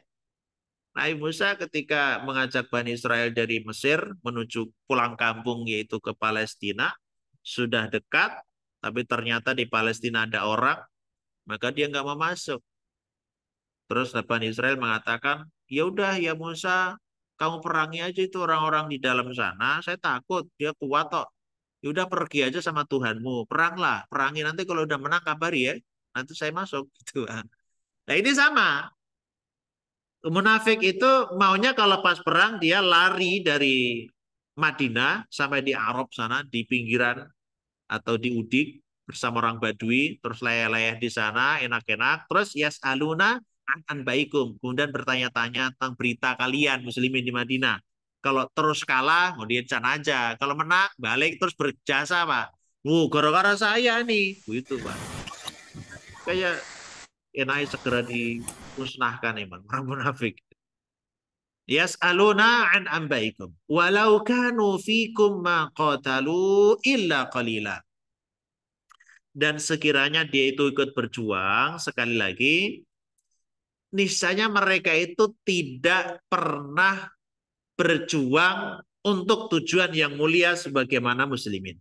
Nabi Musa ketika mengajak Bani Israel dari Mesir menuju pulang kampung yaitu ke Palestina, sudah dekat, tapi ternyata di Palestina ada orang, maka dia nggak mau masuk. Terus Bani Israel mengatakan, ya udah ya Musa, kamu perangi aja itu orang-orang di dalam sana, saya takut, dia kuat kok. Ya udah pergi aja sama Tuhanmu, peranglah, perangi nanti kalau udah menang kabari ya, nanti saya masuk gitu. Nah ini sama, munafik itu maunya kalau pas perang dia lari dari Madinah sampai di Arab sana, di pinggiran atau di Udik bersama orang Badui, terus layah-layah di sana, enak-enak, terus yas'aluna an baikum, kemudian bertanya-tanya tentang berita kalian muslimin di Madinah. Kalau terus kalah, mau diencan aja. Kalau menang, balik terus berjasa, Pak. Gara-gara saya nih. Begitu, Pak. Kayak enaknya segera dimusnahkan emang orang munafik. Yas'aluna an ambaikum. Walau kanu fikum ma qatalu illa qalila. Dan sekiranya dia itu ikut berjuang, sekali lagi, niscaya mereka itu tidak pernah berjuang untuk tujuan yang mulia sebagaimana muslimin.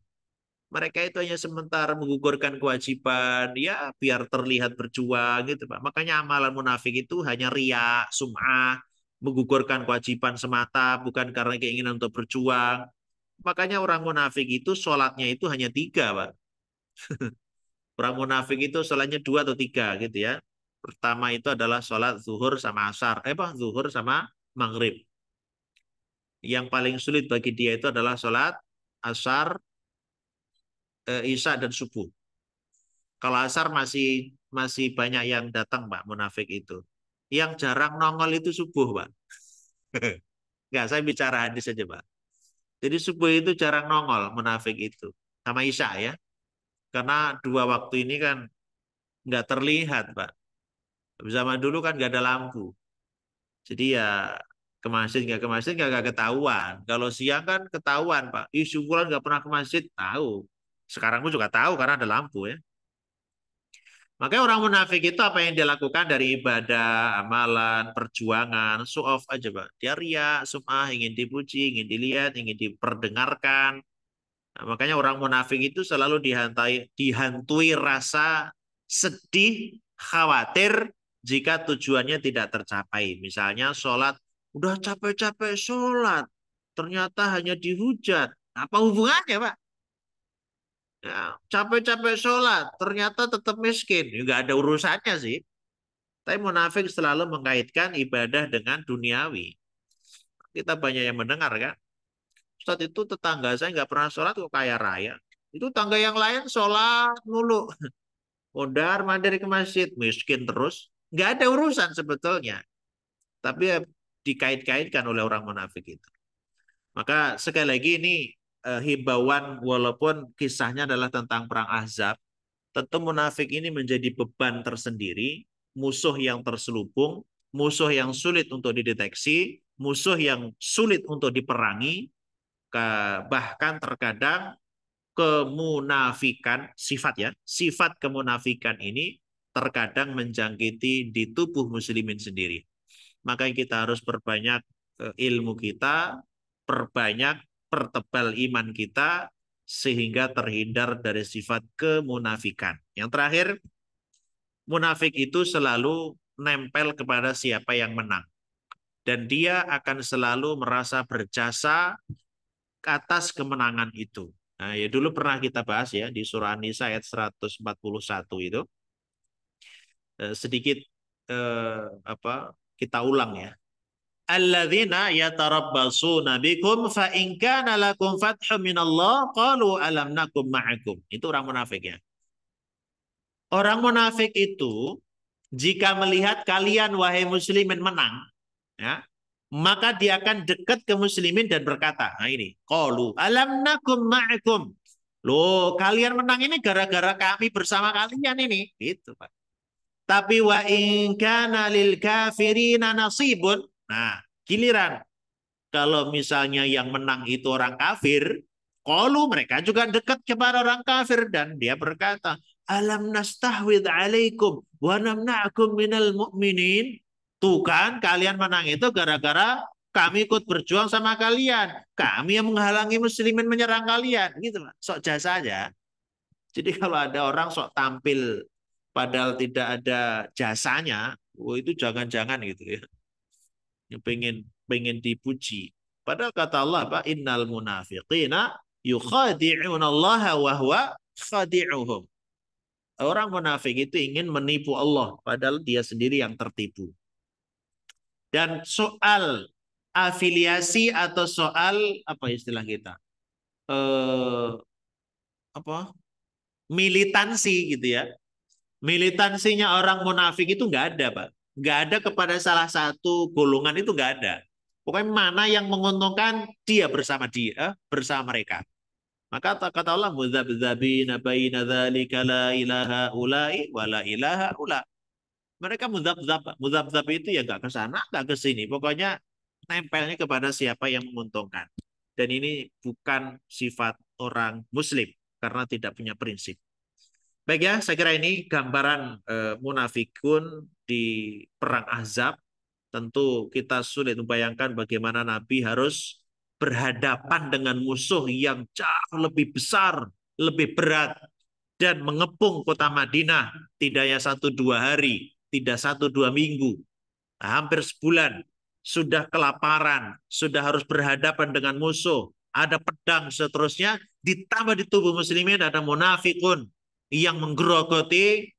Mereka itu hanya sementara menggugurkan kewajiban, ya biar terlihat berjuang gitu, Pak. Makanya amalan munafik itu hanya riya, sum'ah, menggugurkan kewajiban semata, bukan karena keinginan untuk berjuang. Makanya orang munafik itu sholatnya itu hanya 3, Pak. Orang munafik itu sholatnya 2 atau 3 gitu ya. Pertama itu adalah sholat zuhur sama asar. Zuhur sama maghrib. Yang paling sulit bagi dia itu adalah sholat asar, isya dan subuh. Kalau asar masih banyak yang datang, Pak, munafik itu. Yang jarang nongol itu subuh, Pak. Enggak, saya bicara hadis saja, Pak. Jadi subuh itu jarang nongol munafik itu. Sama isya ya. Karena 2 waktu ini kan nggak terlihat, Pak. Zaman dulu kan nggak ada lampu. Jadi ya ke masjid nggak ketahuan. Kalau siang kan ketahuan, Pak. Syukuran nggak pernah ke masjid, tahu. Sekarang pun juga tahu karena ada lampu ya. Makanya orang munafik itu apa yang dia lakukan dari ibadah, amalan, perjuangan, show off aja, Pak. Dia ria, sum'ah, ingin dipuji, ingin dilihat, ingin diperdengarkan. Nah, makanya orang munafik itu selalu dihantui rasa sedih, khawatir jika tujuannya tidak tercapai. Misalnya sholat, udah capek-capek sholat, ternyata hanya dihujat. Apa hubungannya, Pak? Ya, capek-capek sholat, ternyata tetap miskin. Ya, nggak ada urusannya sih. Tapi munafik selalu mengaitkan ibadah dengan duniawi. Kita banyak yang mendengar kan. Ustaz itu tetangga saya nggak pernah sholat kok kaya raya. Itu tangga yang lain sholat mulu. Mondar mandir ke masjid, miskin terus. Nggak ada urusan sebetulnya. Tapi ya, dikait-kaitkan oleh orang munafik itu. Maka sekali lagi ini himbauan walaupun kisahnya adalah tentang perang Ahzab, tentu munafik ini menjadi beban tersendiri, musuh yang terselubung, musuh yang sulit untuk dideteksi, musuh yang sulit untuk diperangi, bahkan terkadang kemunafikan, sifat kemunafikan ini terkadang menjangkiti di tubuh muslimin sendiri. Maka kita harus perbanyak ilmu kita, pertebal iman kita, sehingga terhindar dari sifat kemunafikan. Yang terakhir, munafik itu selalu nempel kepada siapa yang menang. Dan dia akan selalu merasa berjasa atas kemenangan itu. Nah, ya dulu pernah kita bahas ya di surah An-Nisa ayat 141 itu. Sedikit kita ulang ya. Alladzina yatarabbasuna bikum fa in kana lakum fathun minallah qalu alam nakum ma'akum. Itu orang munafik ya. Orang munafik itu jika melihat kalian wahai muslimin menang, ya, maka dia akan dekat ke muslimin dan berkata, nah ini, qalu alam nakum ma'akum. Loh, kalian menang ini gara-gara kami bersama kalian ini, gitu, Pak. Tapi wa in kana lil kafirina nasibun. Nah, giliran kalau misalnya yang menang itu orang kafir, qalu mereka juga dekat kepada orang kafir dan dia berkata, alam nastahwid alaikum wa namna'akum minal mu'minin. Tuh kan kalian menang itu gara-gara kami ikut berjuang sama kalian. Kami yang menghalangi muslimin menyerang kalian. Gitu, Pak. Sok jasa aja. Jadi kalau ada orang sok tampil padahal tidak ada jasanya, oh itu jangan-jangan gitu ya. Yang pengen dipuji. Padahal kata Allah, Pak, innal munafiqina yukhadi'una Allah wa huwa khadi'uhum. Orang munafik itu ingin menipu Allah, padahal dia sendiri yang tertipu. Dan soal afiliasi atau soal apa istilah kita? Apa? Militansi gitu ya. Militansinya orang munafik itu nggak ada, Pak. Nggak ada kepada salah satu golongan itu nggak ada. Pokoknya mana yang menguntungkan dia, bersama mereka. Maka kata Allah, mudzabdzabina baina dzalika la ilaha ulai wa la ilaha ula. Mereka mudzabdzab. Mudzabdzab itu ya nggak ke sana, nggak ke sini. Pokoknya nempelnya kepada siapa yang menguntungkan. Dan ini bukan sifat orang muslim karena tidak punya prinsip. Baik ya, saya kira ini gambaran munafikun di perang Ahzab. Tentu kita sulit membayangkan bagaimana Nabi harus berhadapan dengan musuh yang jauh lebih besar, lebih berat, dan mengepung kota Madinah tidak hanya 1-2 hari, tidak 1-2 minggu, hampir sebulan. Sudah kelaparan, sudah harus berhadapan dengan musuh, ada pedang seterusnya, ditambah di tubuh muslimin ada munafikun yang menggerogoti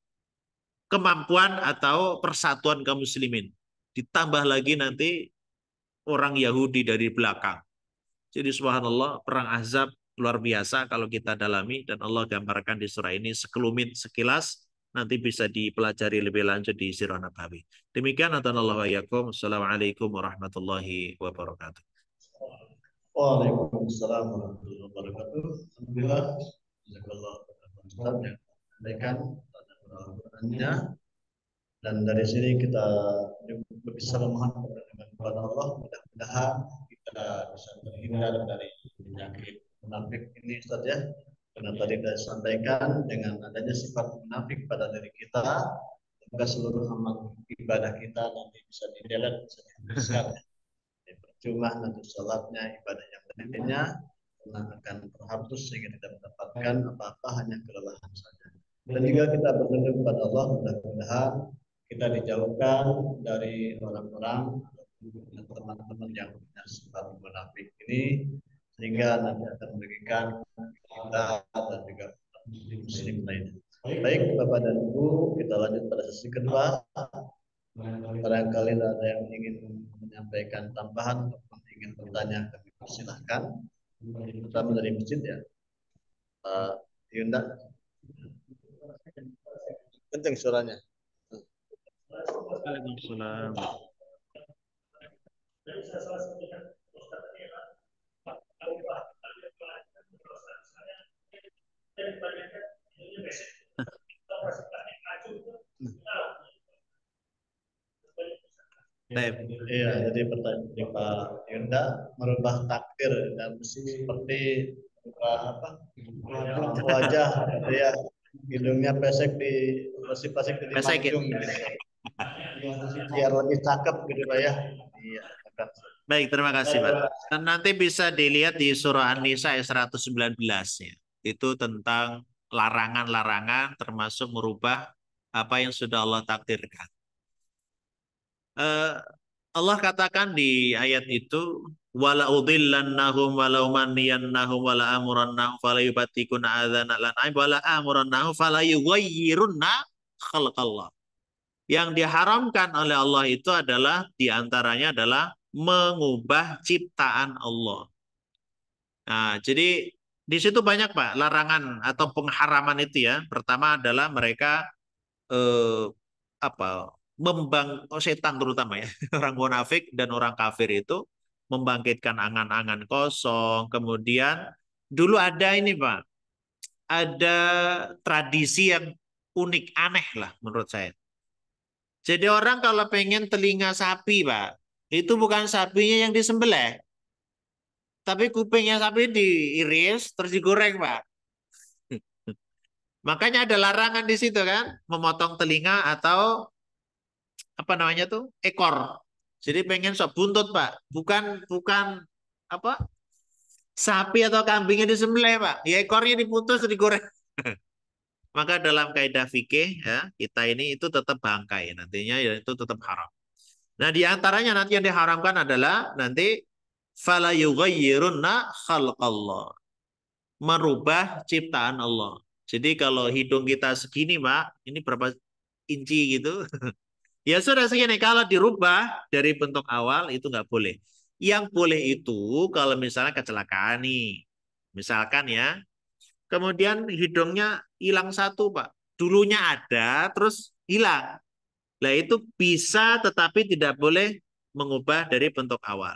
kemampuan atau persatuan kaum muslimin. Ditambah lagi nanti orang Yahudi dari belakang. Jadi subhanallah, perang Ahzab luar biasa kalau kita dalami dan Allah gambarkan di surah ini sekelumit sekilas, nanti bisa dipelajari lebih lanjut di Sirah Nabawi. Demikian atanallahu wa yakum. Assalamualaikum warahmatullahi wabarakatuh. Waalaikumsalam warahmatullahi wabarakatuh. Alhamdulillah, jazakallah Ustaz yang sampaikan Al-Qur'annya, dan dari sini kita bisa memahami dengan kepada Allah. Mudah-mudahan kita bisa terhindar dari penyakit munafik ini, Ustaz ya. Karena tadi saya sampaikan dengan adanya sifat munafik pada diri kita, maka seluruh amal ibadah kita nanti bisa didelete, bisa dihapuskan. Percuma nanti sholatnya, ibadah yang lainnya, karena akan terhapus sehingga tidak mendapatkan apa-apa, hanya kelelahan saja. Dan juga kita berlindung kepada Allah, mudah-mudahan kita dijauhkan dari orang-orang dan teman-teman yang punya sifat munafik ini, sehingga nanti akan merugikan kita dan juga muslim lainnya. Baik Bapak dan Ibu, kita lanjut pada sesi kedua. Barangkali ada yang ingin menyampaikan tambahan atau ingin bertanya, kami persilahkan. Pertama dari masjid ya, Pak Yunda. Kenceng suaranya. Waalaikumsalam. Iya, jadi pertanyaan dari Pak Yunda, merubah takdir dan seperti apa? Wajah, dia hidungnya pesek di pasik di mancung, biar lebih cakep gitu Pak ya. Iya. Baik, terima kasih Pak. Dan nanti bisa dilihat di surah An-Nisa ayat 119 ya. Itu tentang larangan-larangan termasuk merubah apa yang sudah Allah takdirkan. Allah katakan di ayat itu, wala udillannahum wala umanniyannahum wala amurannahum fala yubatikuna adzana lan'am wala amurannahum fala yughayyirunna khalqallah. Yang diharamkan oleh Allah itu adalah diantaranya adalah mengubah ciptaan Allah. Nah, jadi di situ banyak Pak larangan atau pengharaman itu ya. Pertama adalah mereka eh, setan terutama ya, orang munafik dan orang kafir itu membangkitkan angan-angan kosong. Kemudian dulu ada ini Pak, ada tradisi yang unik aneh lah menurut saya. Jadi orang kalau pengen telinga sapi Pak, itu bukan sapinya yang disembelih, tapi kupingnya sapi diiris terus digoreng Pak. Makanya ada larangan di situ kan, memotong telinga atau apa namanya tuh ekor. Jadi pengen sop buntut Pak, bukan bukan apa sapi atau kambingnya disembelih Pak, ya ekornya diputus digoreng. Maka dalam kaidah fikih ya kita ini itu tetap bangkai, nantinya ya itu tetap haram. Nah di antaranya nanti yang diharamkan adalah nanti fala yughayyirunna khalqallah, merubah ciptaan Allah. Jadi kalau hidung kita segini Pak, ini berapa inci gitu. Ya sudah segini, kalau dirubah dari bentuk awal itu nggak boleh. Yang boleh itu kalau misalnya kecelakaan nih. Misalkan ya, kemudian hidungnya hilang satu, Pak. Dulunya ada, terus hilang. Nah itu bisa tetapi tidak boleh mengubah dari bentuk awal.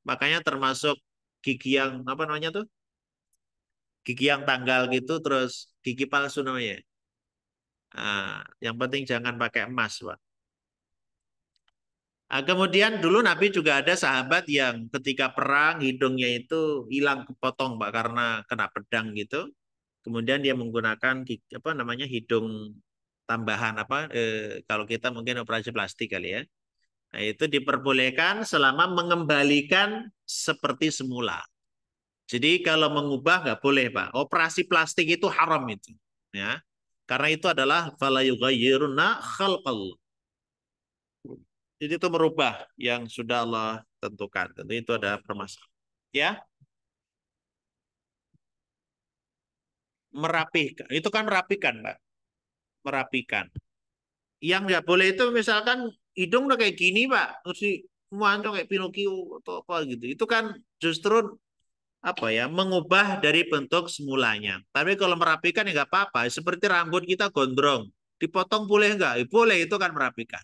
Makanya termasuk gigi yang, apa namanya tuh? Gigi yang tanggal gitu, terus gigi palsu namanya. Nah, yang penting jangan pakai emas, Pak. Nah, kemudian dulu Nabi juga ada sahabat yang ketika perang hidungnya itu hilang kepotong Pak karena kena pedang gitu. Kemudian dia menggunakan apa namanya hidung tambahan apa kalau kita mungkin operasi plastik kali ya. Nah, itu diperbolehkan selama mengembalikan seperti semula. Jadi kalau mengubah nggak boleh Pak. Operasi plastik itu haram itu ya. Karena itu adalah fala yughayyiruna khalqallah. Jadi itu merubah yang sudah Allah tentukan. Tentu itu ada permasalahan. Ya, merapikan. Itu kan merapikan, Pak. Merapikan. Yang nggak boleh itu misalkan hidung udah kayak gini, Pak. Terus si muanco kayak Pinocchio atau apa gitu. Itu kan justru apa ya mengubah dari bentuk semulanya. Tapi kalau merapikan ya nggak apa-apa. Seperti rambut kita gondrong, dipotong boleh nggak? Boleh, itu kan merapikan.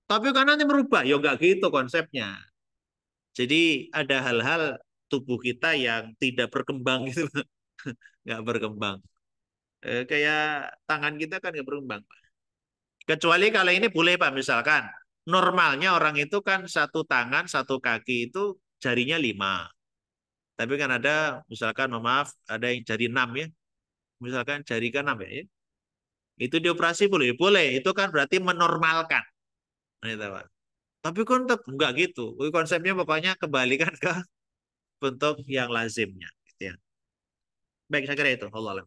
Tapi kan nanti merubah, ya nggak gitu konsepnya. Jadi ada hal-hal tubuh kita yang tidak berkembang gitu, nggak berkembang. Kayak tangan kita kan nggak berkembang. Kecuali kalau ini boleh Pak, misalkan normalnya orang itu kan satu tangan, satu kaki itu jarinya 5. Tapi kan ada, misalkan, mohon maaf, ada yang jari 6 ya. Misalkan jari ke-6 ya. Itu dioperasi boleh? Boleh. Itu kan berarti menormalkan. Nah, itu, Pak. Tapi kan enggak gitu. Konsepnya pokoknya kembalikan ke bentuk yang lazimnya. Gitu ya. Baik, saya kira itu. Allah alam.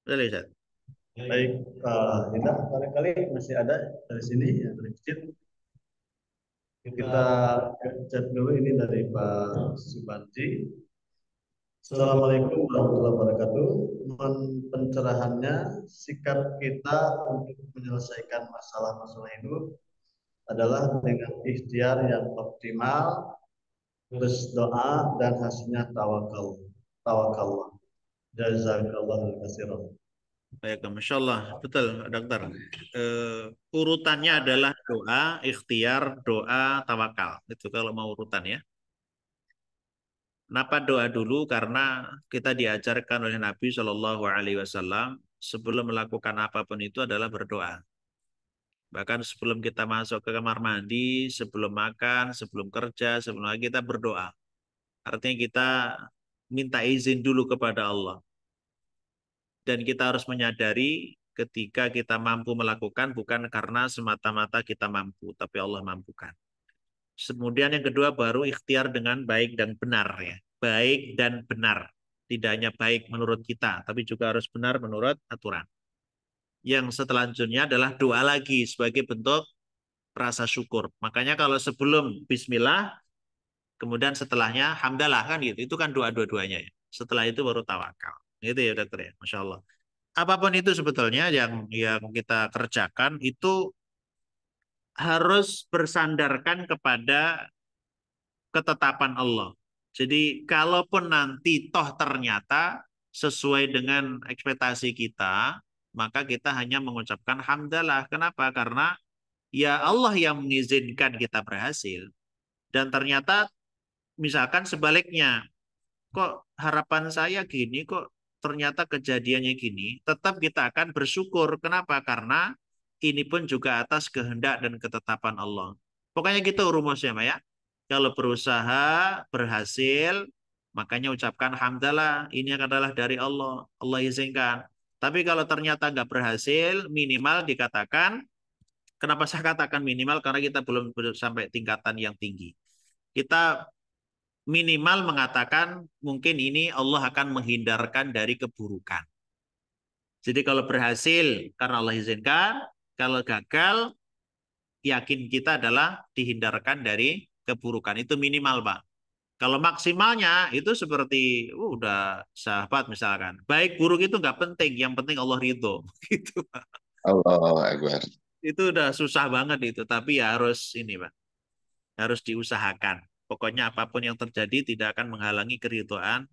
Udah lihat. Baik, Indah, barangkali masih ada dari sini yang dari masjid. Kita chat dulu ini dari Pak Subanti. Assalamualaikum warahmatullahi wabarakatuh. Mohon pencerahannya, sikap kita untuk menyelesaikan masalah-masalah hidup adalah dengan ikhtiar yang optimal, terus doa dan hasilnya tawakal. Tawakal. Jazakallahu khairan. Baik, Masya Allah. Betul, dokter. Urutannya adalah doa, ikhtiar, doa, tawakal. Itu kalau mau urutan ya. Kenapa doa dulu? Karena kita diajarkan oleh Nabi Shallallahu Alaihi Wasallam sebelum melakukan apapun itu adalah berdoa. Bahkan sebelum kita masuk ke kamar mandi, sebelum makan, sebelum kerja, sebelum lagi kita berdoa. Artinya kita minta izin dulu kepada Allah. Dan kita harus menyadari ketika kita mampu melakukan bukan karena semata-mata kita mampu, tapi Allah mampukan. Kemudian yang kedua baru ikhtiar dengan baik dan benar ya. Baik dan benar. Tidak hanya baik menurut kita, tapi juga harus benar menurut aturan. Yang selanjutnya adalah doa lagi sebagai bentuk rasa syukur. Makanya kalau sebelum bismillah, kemudian setelahnya hamdalah kan gitu. Itu kan doa dua-duanya ya. Setelah itu baru tawakal. Gitu ya dokter ya. Masya Allah. Apapun itu sebetulnya yang kita kerjakan itu harus bersandarkan kepada ketetapan Allah. Jadi kalaupun nanti toh ternyata sesuai dengan ekspektasi kita, maka kita hanya mengucapkan hamdalah. Kenapa? Karena ya Allah yang mengizinkan kita berhasil. Dan ternyata misalkan sebaliknya, kok harapan saya gini, kok ternyata kejadiannya gini, tetap kita akan bersyukur. Kenapa? Karena ini pun juga atas kehendak dan ketetapan Allah. Pokoknya gitu rumusnya, Pak ya. Kalau berusaha berhasil, makanya ucapkan hamdalah. Ini adalah dari Allah. Allah izinkan. Tapi kalau ternyata nggak berhasil, minimal dikatakan, kenapa saya katakan minimal? Karena kita belum sampai tingkatan yang tinggi. Kita minimal mengatakan mungkin ini Allah akan menghindarkan dari keburukan. Jadi kalau berhasil karena Allah izinkan, kalau gagal yakin kita adalah dihindarkan dari keburukan. Itu minimal, Pak. Kalau maksimalnya itu seperti udah sahabat misalkan. Baik buruk itu nggak penting, yang penting Allah ridho. Gitu, Pak. Allahu Akbar. Itu udah susah banget itu, tapi ya harus ini, Pak. Harus diusahakan. Pokoknya apapun yang terjadi tidak akan menghalangi keridhaan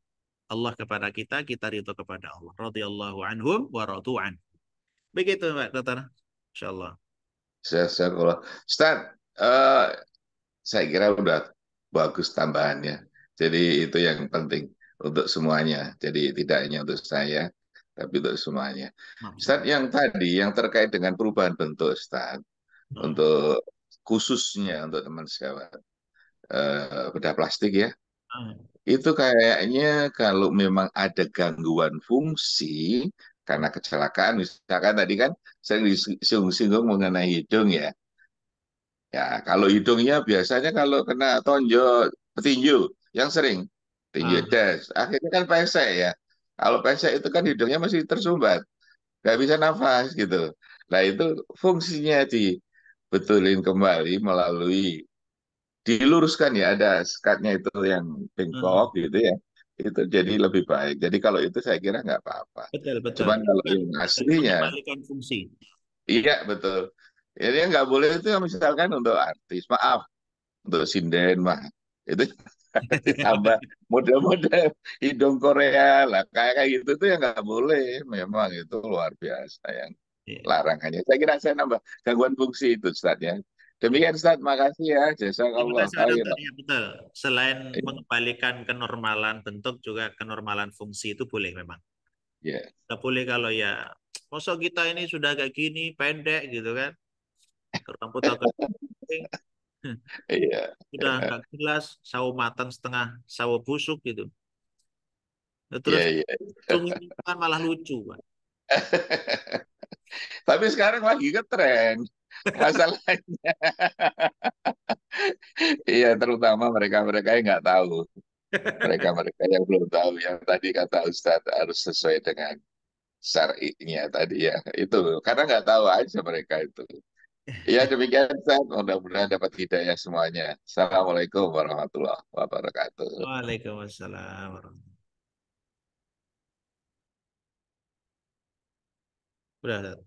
Allah kepada kita, kita ridho kepada Allah. Radhiyallahu anhum wa radu'an. Begitu, Pak Dokter. Insyaallah. Jazakallah. Ustaz, eh, saya kira udah bagus tambahannya. Jadi itu yang penting untuk semuanya. Jadi tidak hanya untuk saya, tapi untuk semuanya. Ustaz, yang tadi yang terkait dengan perubahan bentuk, Ustaz, untuk khususnya untuk teman sejawat bedah plastik ya, itu kayaknya kalau memang ada gangguan fungsi karena kecelakaan, misalkan tadi kan saya disinggung-singgung mengenai hidung ya. Ya, kalau hidungnya biasanya kalau kena tonjok petinju yang sering tinju des, akhirnya kan pesek ya. Kalau pesek itu kan hidungnya masih tersumbat, nggak bisa nafas gitu. Nah itu fungsinya dibetulin kembali melalui diluruskan ya, ada sekatnya itu yang bengkok gitu ya. Itu jadi lebih baik. Jadi kalau itu saya kira nggak apa-apa. Betul, betul. Cuman kalau Dan yang aslinya, mengembalikan fungsi. iya betul. Jadi yang nggak boleh itu misalkan untuk artis, maaf, untuk sinden mah itu ditambah model-model hidung Korea lah kayak kayak gitu tuh yang nggak boleh, memang itu luar biasa yang larangannya. Saya kira saya nambah gangguan fungsi itu Ustaz ya. Demikian Ustaz, makasih ya, Terima jazakallah kasih, Pak khair. Dokter. Ya, betul. Selain mengembalikan kenormalan bentuk, juga kenormalan fungsi itu boleh memang. Ya. Tidak boleh kalau ya, masa kita ini sudah kayak gini, pendek gitu kan. Rambut agak keriting, Iya. sudah nggak jelas, sawo matang setengah sawo busuk gitu. Iya, Terus iya. ujungnya kan malah lucu, Pak. Tapi sekarang lagi ke tren masalahnya. Iya, terutama mereka-mereka yang nggak tahu. Mereka-mereka yang belum tahu, yang tadi kata Ustadz harus sesuai dengan syar'inya tadi ya. Itu karena nggak tahu aja mereka itu. Ya demikian Ustadz, mudah-mudahan dapat hidayah semuanya. Assalamualaikum warahmatullahi wabarakatuh. Waalaikumsalam warahmatullahi. Udah.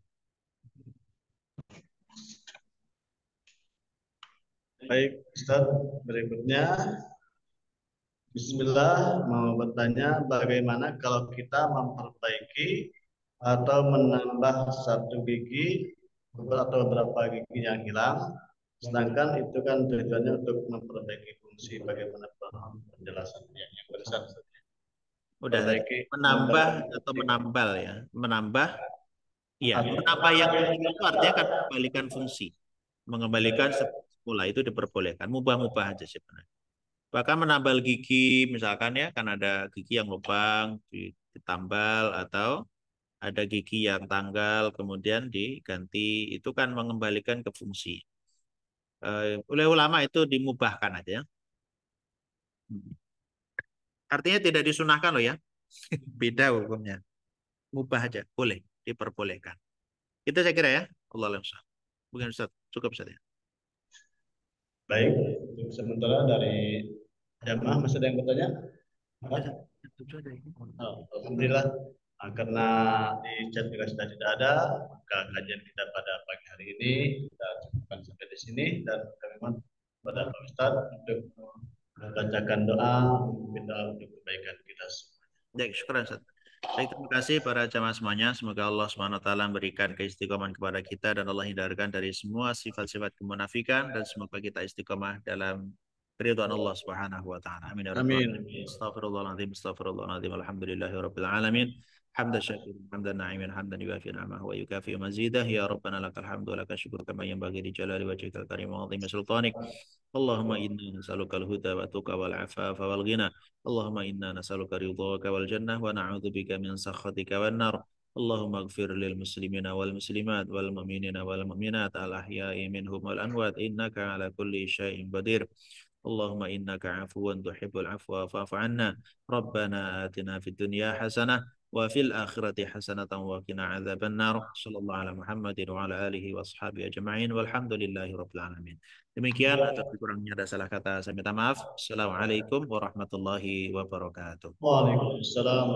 Baik, Ustaz. Berikutnya, Bismillah mau bertanya bagaimana kalau kita memperbaiki atau menambah satu gigi atau beberapa gigi yang hilang, sedangkan itu kan tujuannya untuk memperbaiki fungsi, bagaimana penjelasan yang bersama. Udah, menambah atau menambal ya, menambah. Iya, menambah yang kecil itu artinya kan mengembalikan fungsi, mengembalikan semula itu diperbolehkan, mubah-mubah aja sebenarnya. Bahkan menambal gigi, misalkan ya, kan ada gigi yang lubang ditambal atau ada gigi yang tanggal kemudian diganti, itu kan mengembalikan ke fungsi. Oleh ulama itu dimubahkan aja. Artinya tidak disunahkan loh ya, beda hukumnya. Mubah aja, boleh, diperbolehkan. Itu saya kira ya, Allah alam. Bukan Ustaz, cukup Ustaz ya. Baik, untuk sementara dari jamaah masih ada yang bertanya? Alhamdulillah. Nah, karena di chat juga sudah tidak ada, maka kajian kita pada pagi hari ini kita cukupkan sampai di sini dan kami mohon kepada Pak Ustadz untuk membacakan doa, minta untuk kebaikan kita semua. Baik, syukur Ustaz. Baik, terima kasih para jamaah semuanya. Semoga Allah SWT memberikan keistiqomahan kepada kita dan Allah hindarkan dari semua sifat-sifat kemunafikan dan semoga kita istiqomah dalam keridhaan Allah Subhanahu wa taala. Amin ya rabbal Amin. alamin. Astaghfirullahaladzim, astaghfirullahaladzim. Alhamdulillahirabbil alamin. Hamdan syakirin, hamdan na'imin, hamdan yuwafi ni'amahu wa yukafi mazidah. Ya Rabbana lakal hamdu wa lakal syukur kama yanbaghi li jalali wajhikal karim wa 'azimi sultanik. Allahumma inna nas'aluka al-huda wa tuqa wal 'afafa wal ghina. اللهم إنا نسألك رضاك والجنة ونعوذ بك من سخطك والنار اللهم اغفر للمسلمين والمسلمات والمؤمنين والمؤمنات الأحياء منهم والأموات إنك على كل شيء قدير اللهم إنك عفو تحب العفو فاعف عنا ربنا آتنا في الدنيا حسنة وفي الآخرة حسنة وقنا عذاب النار صلى الله على محمد وعلى آله وأصحابه أجمعين والحمد لله رب العالمين. Demikian, atas kurangnya ada salah kata saya minta maaf. Assalamualaikum warahmatullahi wabarakatuh. Waalaikumsalam.